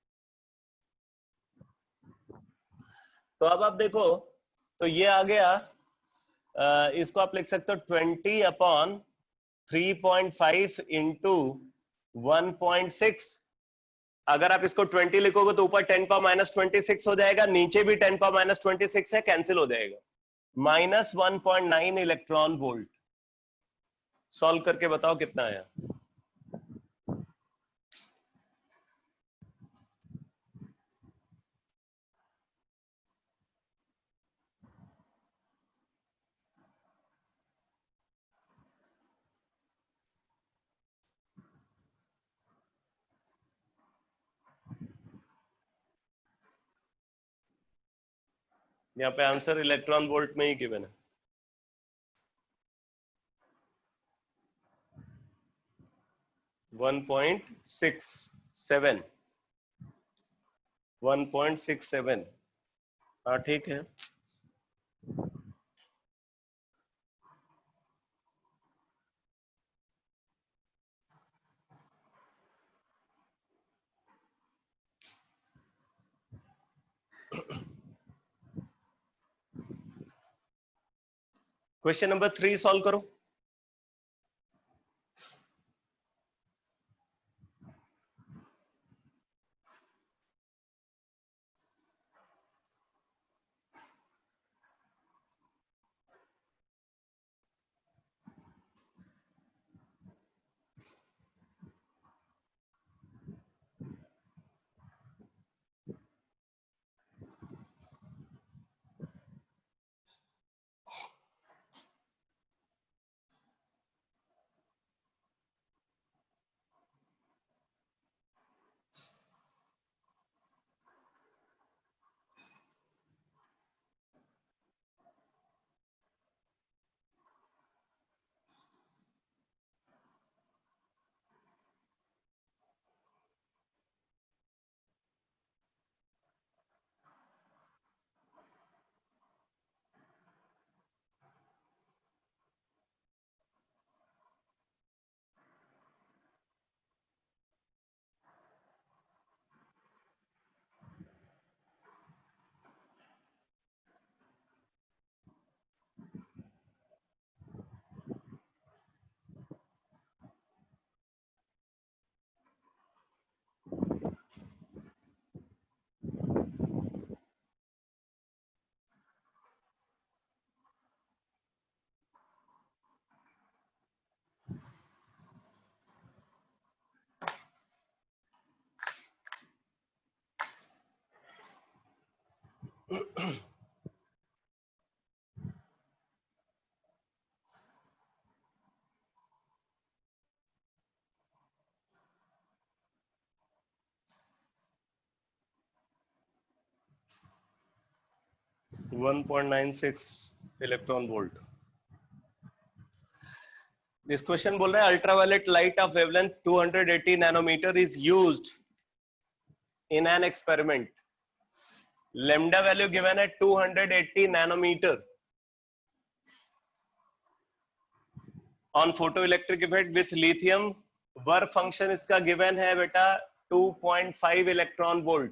A: तो अब आप देखो, तो ये आ गया, इसको आप लिख सकते हो 20 अपॉन 3.5 इंटू 1.6। अगर आप इसको 20 लिखोगे तो ऊपर 10 पावर माइनस 26 हो जाएगा, नीचे भी 10 पावर माइनस 26 है, कैंसिल हो जाएगा, माइनस 1.9 इलेक्ट्रॉन वोल्ट। सॉल्व करके बताओ कितना आया। यहाँ पे आंसर इलेक्ट्रॉन वोल्ट में ही गिवन है। One point six seven, 1.67। हाँ ठीक है। क्वेश्चन नंबर 3 सॉल्व करो। 1.96 इलेक्ट्रॉन वोल्ट। दिस क्वेश्चन बोल रहा है ultraviolet light of wavelength 280 nanometre is used in an experiment. Lambda value given है 280 nanometre on photo electric effect with lithium. Work function इसका given है बेटा 2.5 electron volt.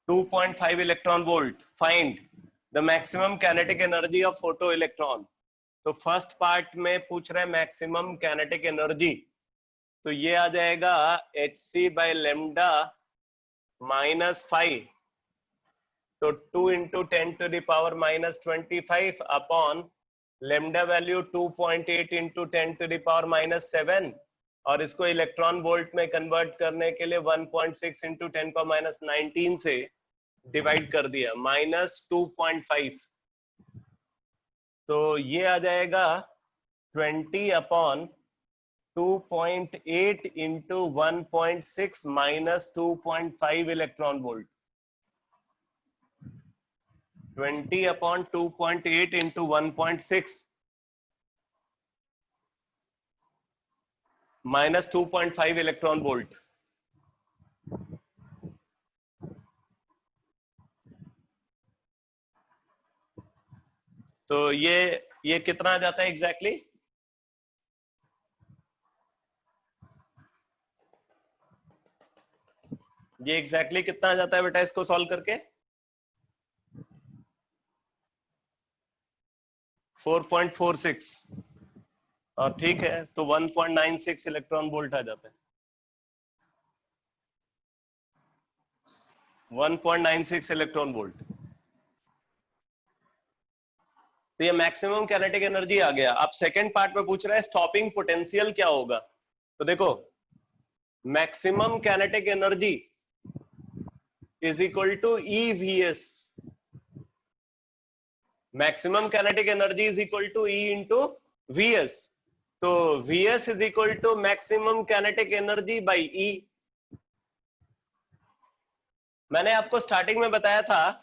A: 2.5 electron volt. Find the maximum kinetic energy of photo electron. तो first part में पूछ रहे हैं maximum kinetic energy, तो ये आ जाएगा hc बाय लेमडा -5, तो 2 into 10⁻⁻25 upon lambda value 2.8 into 10⁻⁻7, और इसको इलेक्ट्रॉन वोल्ट में कन्वर्ट करने के लिए 1.6 इंटू 10⁻⁻19 से डिवाइड कर दिया, -2.5, तो ये आ जाएगा 20 upon 2.8 into 1.6 minus 2.5 electron volt. 20 upon 2.8 into 1.6 minus 2.5 electron volt. तो ये कितना आ जाता है एग्जैक्टली? ये एग्जैक्टली कितना आ जाता है बेटा इसको सॉल्व करके? 4.46, और ठीक है तो 1.96 इलेक्ट्रॉन वोल्ट आ जाता है। 1.96 इलेक्ट्रॉन वोल्ट। तो ये मैक्सिमम काइनेटिक एनर्जी आ गया। अब सेकंड पार्ट में पूछ रहा है स्टॉपिंग पोटेंशियल क्या होगा। तो देखो maximum kinetic energy is equal to EVS। Maximum kinetic energy is equal to E into VS। तो VS is equal to maximum kinetic energy by E। मैंने आपको स्टार्टिंग में बताया था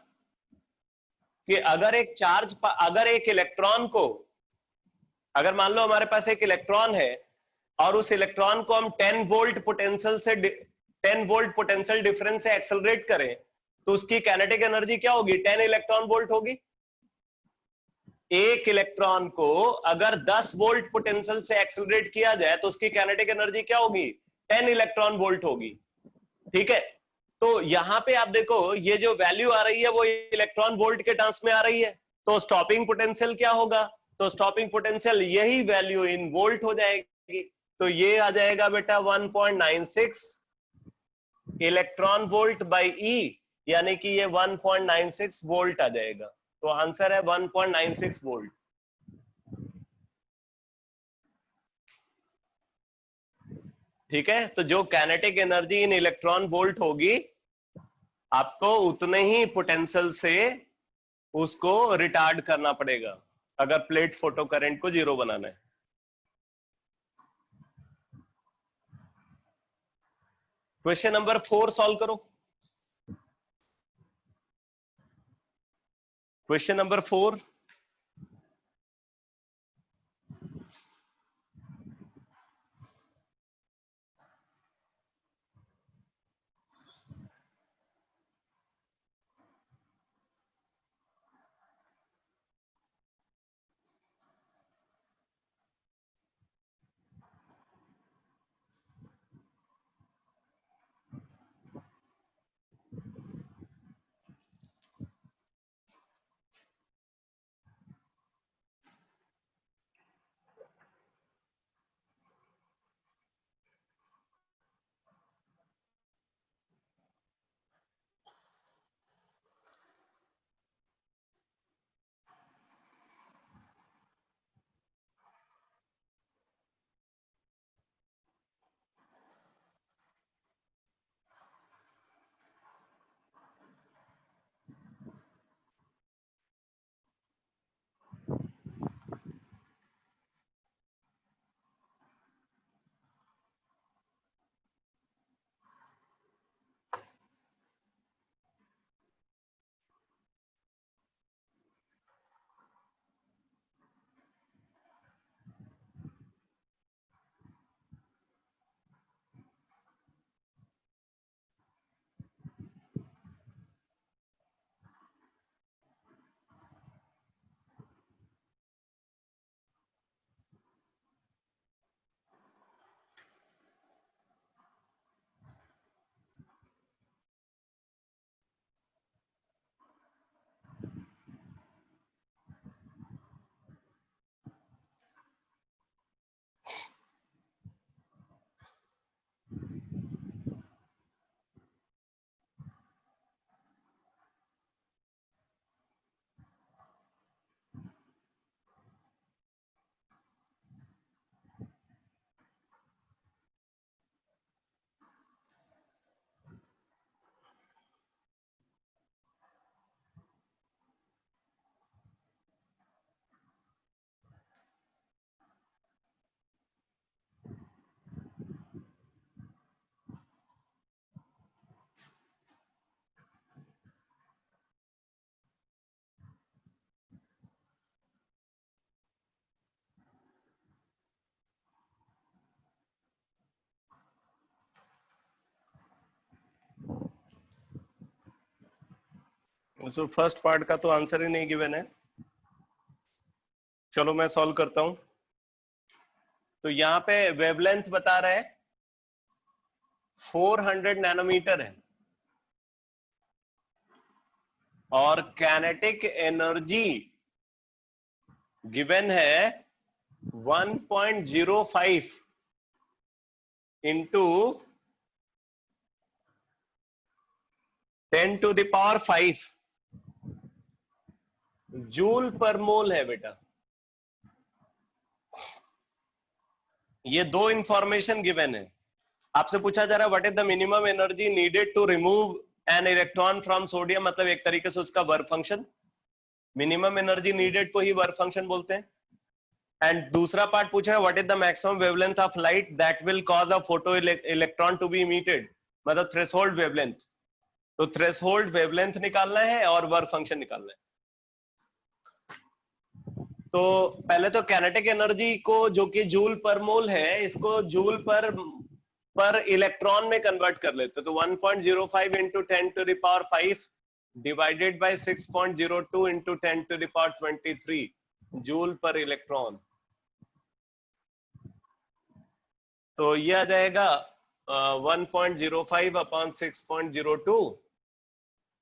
A: कि अगर एक इलेक्ट्रॉन को, अगर मान लो हमारे पास एक इलेक्ट्रॉन है और उस इलेक्ट्रॉन को हम 10 वोल्ट पोटेंशियल डिफरेंस से एक्सेलरेट करें, तो उसकी काइनेटिक एनर्जी क्या होगी? 10 इलेक्ट्रॉन वोल्ट होगी। एक इलेक्ट्रॉन को अगर 10 वोल्ट पोटेंशियल से एक्सेलरेट किया जाए तो उसकी काइनेटिक एनर्जी क्या होगी? 10 इलेक्ट्रॉन वोल्ट होगी। ठीक है, तो यहां पे आप देखो ये जो वैल्यू आ रही है वो इलेक्ट्रॉन वोल्ट के टर्म्स में आ रही है, तो स्टॉपिंग पोटेंशियल क्या होगा? तो स्टॉपिंग पोटेंशियल यही वैल्यू इन वोल्ट हो जाएगी, तो ये आ जाएगा बेटा 1.96 इलेक्ट्रॉन वोल्ट बाई E, यानी कि ये 1.96 वोल्ट आ जाएगा। तो आंसर है 1.96 वोल्ट। ठीक है, तो जो kinetic energy in electron volt होगी आपको उतने ही पोटेंशियल से उसको रिटार्ड करना पड़ेगा अगर प्लेट फोटो करंट को 0 बनाना है। क्वेश्चन नंबर 4 सॉल्व करो। क्वेश्चन नंबर 4, इसमें फर्स्ट पार्ट का तो आंसर ही नहीं गिवन है। चलो मैं सॉल्व करता हूं। तो यहाँ पे वेवलेंथ बता रहा है 400 नैनोमीटर है और कैनेटिक एनर्जी गिवन है 1.05 इंटू 10⁵ जूल पर मोल है बेटा। ये दो इंफॉर्मेशन गिवन है। आपसे पूछा जा रहा है what is the minimum energy needed to remove an electron from sodium, मतलब एक तरीके से उसका work function. Minimum energy needed को ही वर्क फंक्शन बोलते हैं। एंड दूसरा पार्ट पूछ रहा है what is the maximum wavelength of light that will cause a photo electron to be emitted, मतलब थ्रेशोल्ड वेवलेंथ। तो थ्रेशोल्ड वेवलेंथ निकालना है और वर्क फंक्शन निकालना है। तो पहले तो कैनेटिक एनर्जी को, जो कि जूल पर मोल है, इसको जूल पर इलेक्ट्रॉन में कन्वर्ट कर लेते। तो 1.05 into 10⁵ divided by 6.02 into 10⁻23 joule पर इलेक्ट्रॉन। तो ये आ जाएगा 1.05 अपॉन 6.02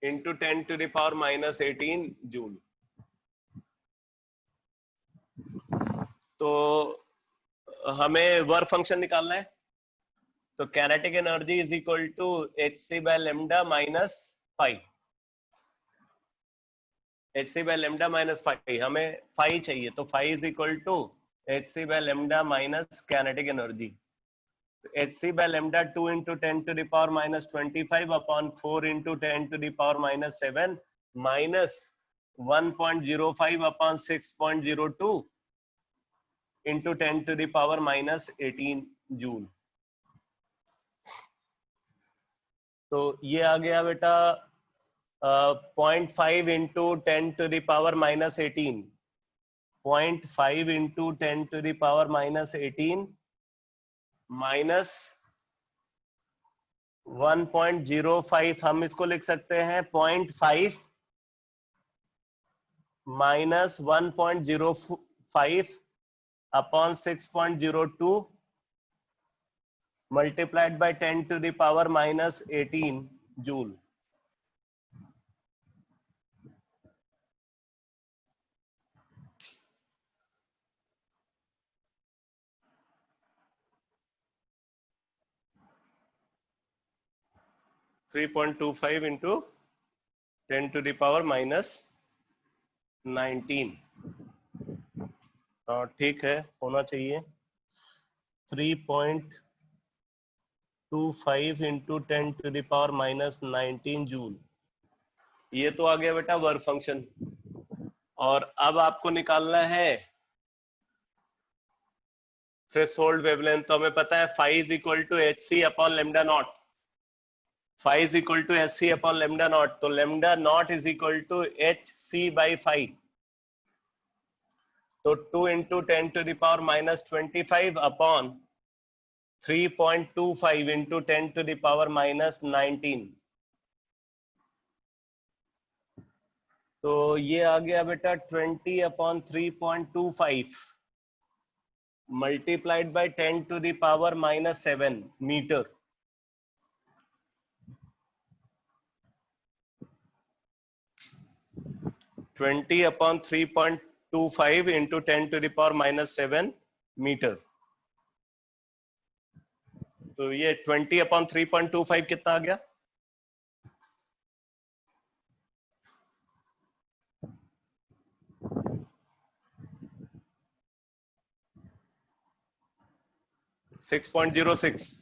A: इंटू 10⁻⁻18 जूल। तो हमें वर्क फंक्शन निकालना है। तो kinetic energy is equal to hc by lambda minus five. hc by lambda minus five, हमें फाइव चाहिए, तो five is equal to hc by lambda minus kinetic energy. hc by lambda 2 into 10⁻⁻25 upon 4 into 10⁻⁻7 minus 1.05 upon 6.02 into 10⁻⁻18 joule. तो ये आ गया बेटा 0.5 into 10⁻⁻18, 0.5 into 10⁻⁻18 minus 1.05, हम इसको लिख सकते हैं 0.5 minus 1.05 upon 6.02 multiplied by 10⁻⁻18 joule. Three 3.25 into 10⁻⁻19। ठीक है, होना चाहिए 3.25 इंटू 10⁻⁻19 जूल। ये तो आ गया बेटा वर्क फंक्शन। और अब आपको निकालना है थ्रेशोल्ड वेवलेंथ। तो हमें पता है phi is equal to hc upon lambda naught. Phi is equal to hc upon lambda naught, तो lambda naught is equal to hc by phi. तो 2 इंटू 10⁻⁻25 अपॉन 3.25 इंटू 10⁻⁻19। तो ये आ गया बेटा 20 upon 3.25 multiplied by 10⁻⁻7 metre. Twenty upon 3.25 into 10⁻⁻7 metre. तो ये 20 upon 3.25 कितना आ गया? $6.06।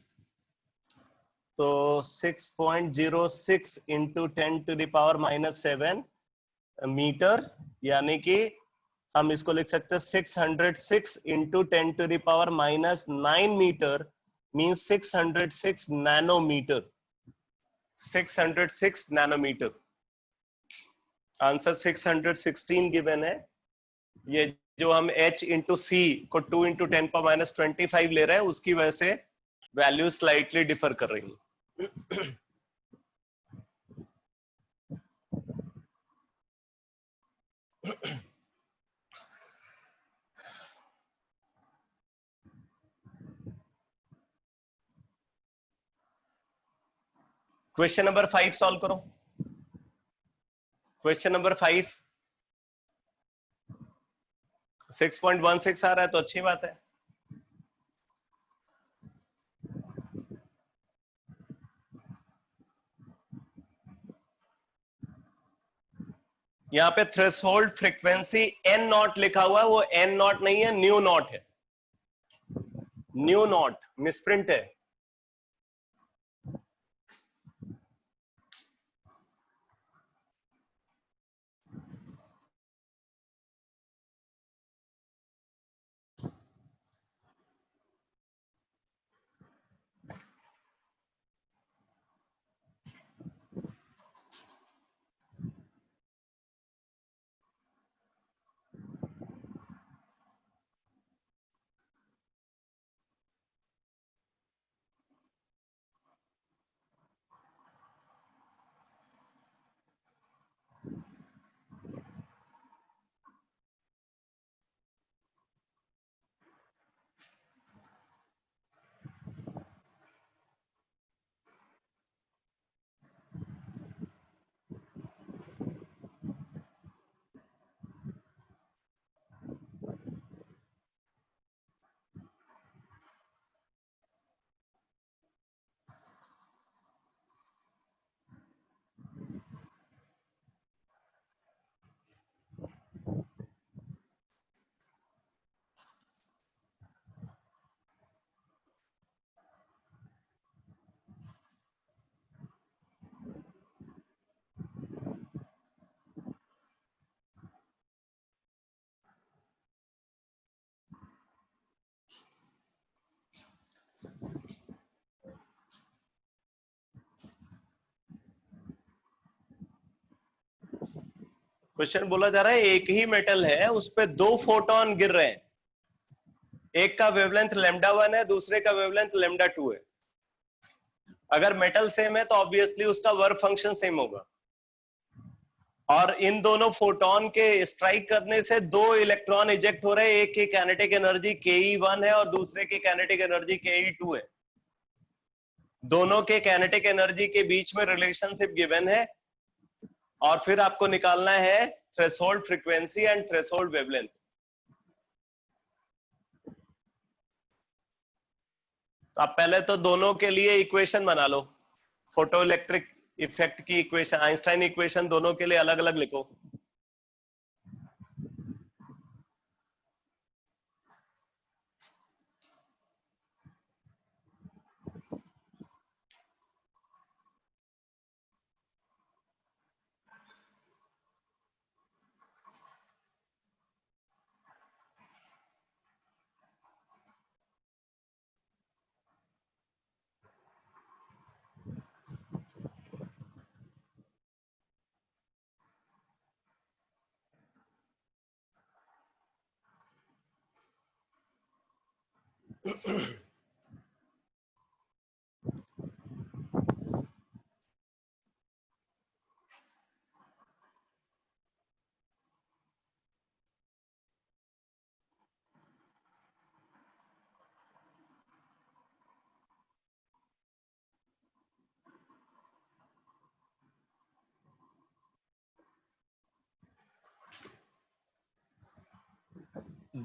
A: तो 6.06 इंटू 10⁻⁻7 मीटर, यानी कि हम इसको लिख सकते हैं 606 into 10⁻⁻9 metre means 606 nanometre. 606 nanometre. Answer 616 given है। ये जो हम h इंटू सी को 2 इंटू 10⁻⁻25 ले रहे हैं, उसकी वजह से वैल्यू स्लाइटली डिफर कर रही है। क्वेश्चन नंबर 5 सॉल्व करो। क्वेश्चन नंबर 5 6.16 आ रहा है तो अच्छी बात है। यहाँ पे थ्रेशोल्ड फ्रीक्वेंसी एन नॉट लिखा हुआ है, वो एन नॉट नहीं है, न्यू नॉट है। न्यू नॉट मिसप्रिंट है। क्वेश्चन बोला जा रहा है एक ही मेटल है, उस पे 2 फोटोन गिर रहे हैं, एक का वेवलेंथ λ1 है, दूसरे का वेवलेंथ λ2 है। अगर मेटल सेम है तो ऑब्वियसली उसका वर्क फंक्शन सेम होगा, और इन दोनों फोटोन के स्ट्राइक करने से 2 इलेक्ट्रॉन इजेक्ट हो रहे हैं, एक की काइनेटिक एनर्जी ke1 है और दूसरे की काइनेटिक एनर्जी ke2 है। दोनों के काइनेटिक एनर्जी के बीच में रिलेशनशिप गिवन है, और फिर आपको निकालना है threshold frequency and threshold wavelength. तो आप पहले तो दोनों के लिए इक्वेशन बना लो, फोटो इलेक्ट्रिक इफेक्ट की इक्वेशन, आइंस्टाइन इक्वेशन दोनों के लिए अलग अलग लिखो।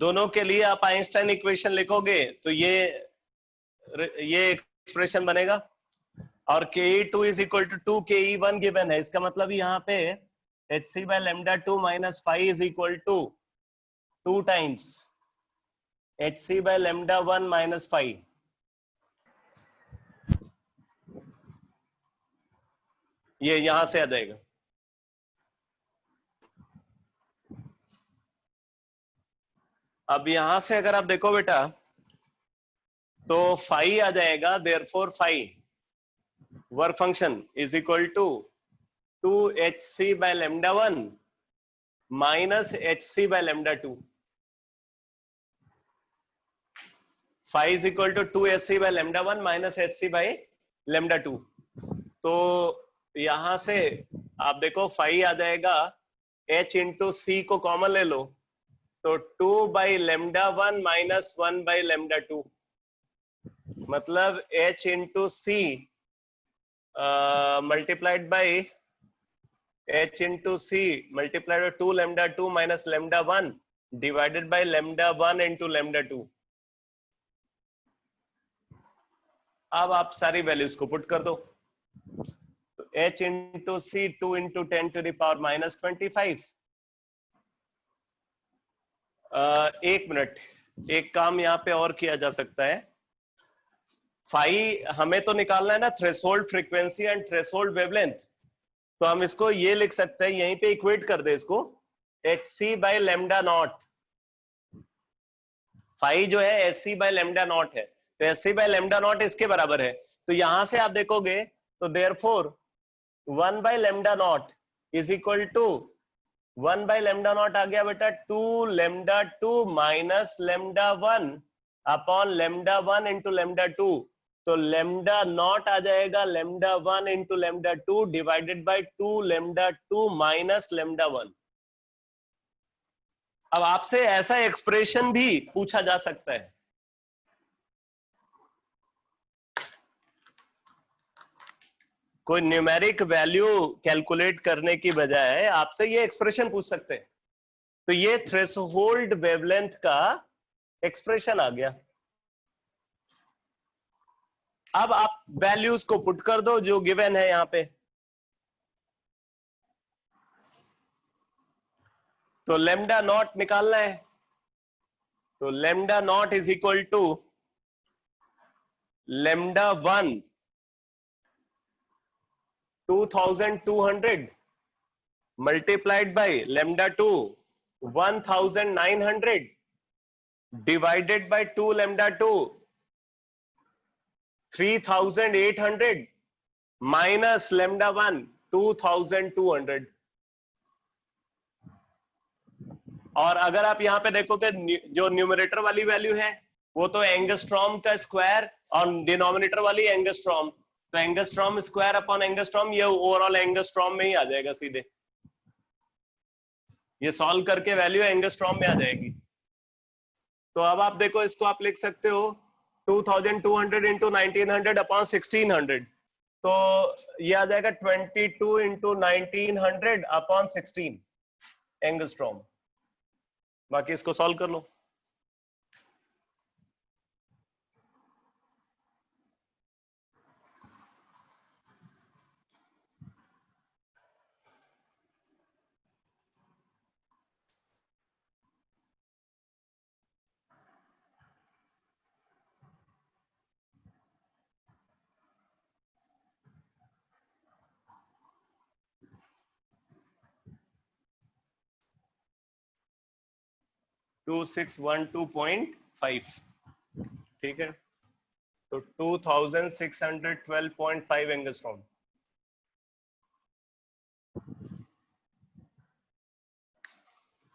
A: दोनों के लिए आप आइंस्टाइन इक्वेशन लिखोगे तो ये एक्सप्रेशन बनेगा, और ke2 is equal to 2 ke1 given है। इसका मतलब यहाँ पे hc by λ2 minus phi is equal to 2 times hc by λ1 minus phi। ये यहां से आ जाएगा। अब यहां से अगर आप देखो बेटा तो फाई आ जाएगा, therefore phi work function is equal to 2hc by λ1 minus hc by λ2। Phi is equal to 2hc by λ1 minus hc by λ2। तो यहां से आप देखो फाई आ जाएगा h इंटू सी को कॉमन ले लो, तो 2 by lambda 1 minus 1 by lambda 2, मतलब h into C multiplied by h into C multiplied by 2 lambda 2 minus lambda 1 divided by lambda 1 into lambda 2। अब आप सारी वैल्यूज को पुट कर दो, तो h into C 2 into 10 to the power minus 25। एक minute, एक काम यहाँ पे और किया जा सकता है। फाई हमें तो निकालना है ना threshold frequency and threshold wavelength, तो हम इसको ये लिख सकते हैं, यहीं पे इक्वेट कर दे इसको, H C by lambda naught. Phi जो है H C by lambda naught है, तो H C by lambda naught इसके बराबर है। तो यहां से आप देखोगे तो therefore 1 by lambda naught is equal to 1 by lambda naught आ गया बेटा 2 lambda 2 minus lambda 1 upon lambda 1 into lambda 2। तो लेमडा नॉट आ जाएगा lambda 1 into lambda 2 divided by 2 lambda 2 minus lambda 1। अब आपसे ऐसा एक्सप्रेशन भी पूछा जा सकता है, कोई न्यूमेरिक वैल्यू कैलकुलेट करने की बजाय आपसे ये एक्सप्रेशन पूछ सकते हैं। तो ये थ्रेशोल्ड वेवलेंथ का एक्सप्रेशन आ गया। अब आप वैल्यूज को पुट कर दो जो गिवन है यहां पे, तो लेमडा नॉट निकालना है, तो lambda naught is equal to lambda 1 2200 multiplied by lambda 2 1900 divided by 2 lambda 2 3800 minus lambda 1 2200। और अगर आप यहां पे देखोगे जो न्यूमरेटर वाली वैल्यू है वो तो एंगस्ट्रॉम का स्क्वायर और डिनोमिनेटर वाली एंगस्ट्रॉम, तो एंगस्ट्रॉम स्क्वायर अपॉन एंगस्ट्रॉम, ये ओवरऑल एंगस्ट्रॉम में ही आ जाएगा सीधे, ये सॉल्व करके वैल्यू एंगस्ट्रॉम में आ जाएगी। तो अब आप देखो इसको आप लिख सकते हो 2200 इंटू 1900 अपॉन 1600, तो ये आ जाएगा 22 इंटू 1900 अपॉन 16 एंगस्ट्रॉम। बाकी इसको सॉल्व कर लो। टू 2612.5, ठीक है, तो 2612.5 एंगस्ट्रॉम।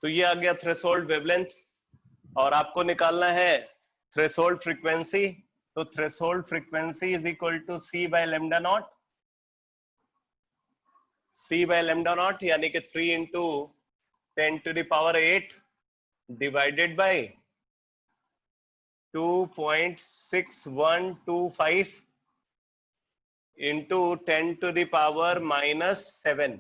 A: तो ये आ गया थ्रेशोल्ड वेवलेंथ, और आपको निकालना है थ्रेशोल्ड फ्रीक्वेंसी, तो threshold frequency is equal to C by lambda naught, C by lambda naught यानी कि 3 into 10 to the power 8 divided by 2.6125 into 10 to the power minus 7।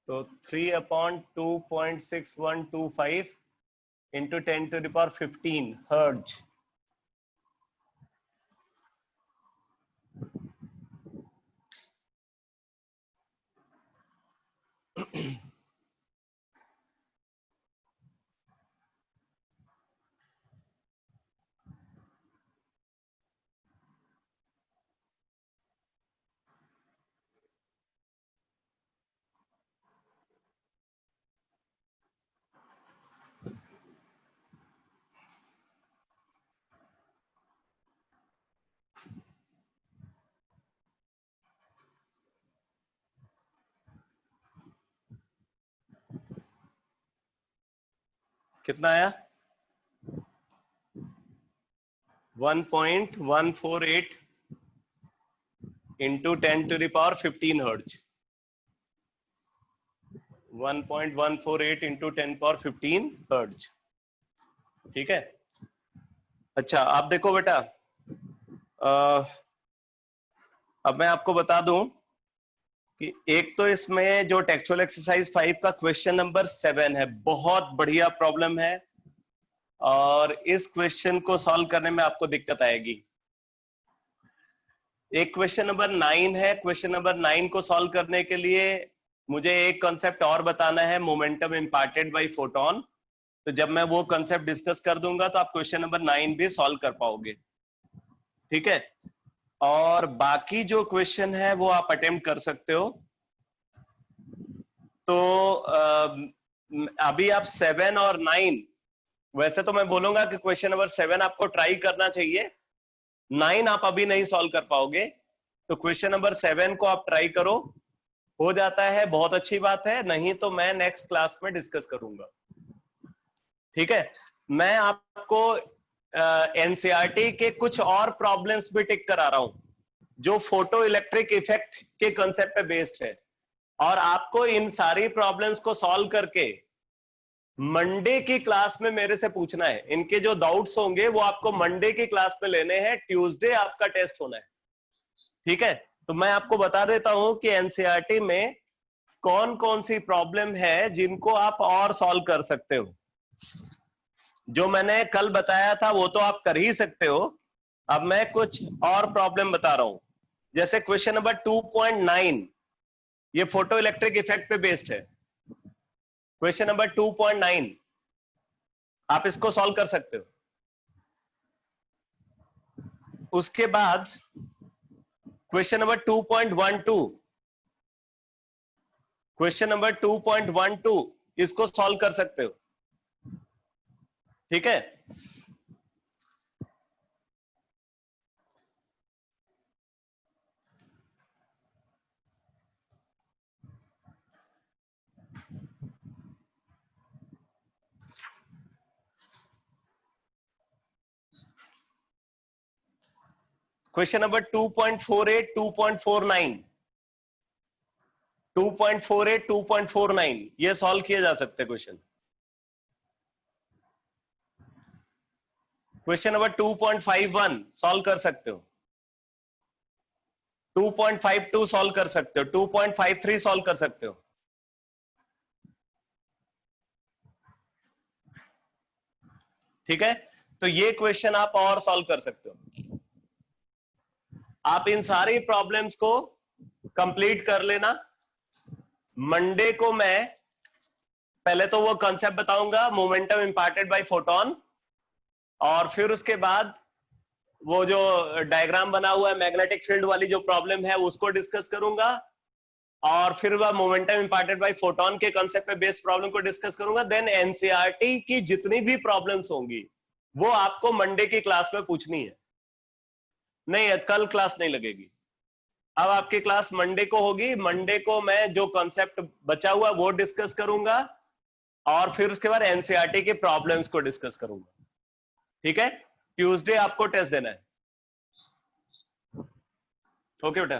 A: तो 3 upon 2.6125 into 10 to the power 15 hertz. कितना आया? 1.148 into 10 to the power 15 hertz. 1.148 into 10 power 15 hertz. ठीक है। अच्छा आप देखो बेटा, अब मैं आपको बता दूं कि एक तो इसमें जो टेक्सचुअल एक्सरसाइज 5 का क्वेश्चन नंबर 7 है, बहुत बढ़िया प्रॉब्लम है और इस क्वेश्चन को सॉल्व करने में आपको दिक्कत आएगी। एक क्वेश्चन नंबर 9 है, क्वेश्चन नंबर 9 को सॉल्व करने के लिए मुझे एक कॉन्सेप्ट और बताना है, मोमेंटम इम्पार्टेड बाय फोटोन। तो जब मैं वो कॉन्सेप्ट डिस्कस कर दूंगा तो आप क्वेश्चन नंबर 9 भी सॉल्व कर पाओगे। ठीक है, और बाकी जो क्वेश्चन है वो आप अटेम्प्ट कर सकते हो। तो अभी आप 7 और 9, वैसे तो मैं बोलूंगा कि क्वेश्चन नंबर 7 आपको ट्राई करना चाहिए, 9 आप अभी नहीं सॉल्व कर पाओगे, तो क्वेश्चन नंबर 7 को आप ट्राई करो। हो जाता है बहुत अच्छी बात है, नहीं तो मैं नेक्स्ट क्लास में डिस्कस करूंगा। ठीक है, मैं आपको एनसीईआरटी के कुछ और प्रॉब्लम्स भी टिक करा रहा हूं जो फोटो इलेक्ट्रिक इफेक्ट के कंसेप्ट पे बेस्ड है, और आपको इन सारी प्रॉब्लम्स को सॉल्व करके मंडे की क्लास में मेरे से पूछना है। इनके जो डाउट्स होंगे वो आपको मंडे की क्लास में लेने हैं, ट्यूसडे आपका टेस्ट होना है। ठीक है, तो मैं आपको बता देता हूं कि एनसीईआरटी में कौन कौन सी प्रॉब्लम है जिनको आप और सॉल्व कर सकते हो। जो मैंने कल बताया था वो तो आप कर ही सकते हो, अब मैं कुछ और प्रॉब्लम बता रहा हूं। जैसे क्वेश्चन नंबर 2.9, ये फोटो इलेक्ट्रिक इफेक्ट पे बेस्ड है। क्वेश्चन नंबर 2.9 आप इसको सॉल्व कर सकते हो। उसके बाद क्वेश्चन नंबर 2.12, क्वेश्चन नंबर 2.12 इसको सॉल्व कर सकते हो। ठीक है, क्वेश्चन नंबर 2.48, 2.49, 2.48, 2.49 ये सॉल्व किए जा सकते हैं क्वेश्चन। क्वेश्चन नंबर 2.51 सॉल्व कर सकते हो, 2.52 सॉल्व कर सकते हो, 2.53 सॉल्व कर सकते हो। ठीक है, तो ये क्वेश्चन आप और सॉल्व कर सकते हो। आप इन सारी प्रॉब्लम्स को कंप्लीट कर लेना। मंडे को मैं पहले तो वो कॉन्सेप्ट बताऊंगा, मोमेंटम इंपार्टेड बाय फोटोन, और फिर उसके बाद वो जो डायग्राम बना हुआ है मैग्नेटिक फील्ड वाली जो प्रॉब्लम है उसको डिस्कस करूंगा, और फिर वह मोमेंटम इंपार्टेड बाय फोटोन के कॉन्सेप्ट पे बेस्ड प्रॉब्लम को डिस्कस करूंगा। देन एनसीईआरटी की जितनी भी प्रॉब्लम्स होंगी वो आपको मंडे की क्लास में पूछनी है। नहीं, कल क्लास नहीं लगेगी, अब आपकी क्लास मंडे को होगी। मंडे को मैं जो कॉन्सेप्ट बचा हुआ वो डिस्कस करूंगा, और फिर उसके बाद एनसीईआरटी के प्रॉब्लम्स को डिस्कस करूंगा। ठीक है, ट्यूसडे आपको टेस्ट देना है। ओके बेटा।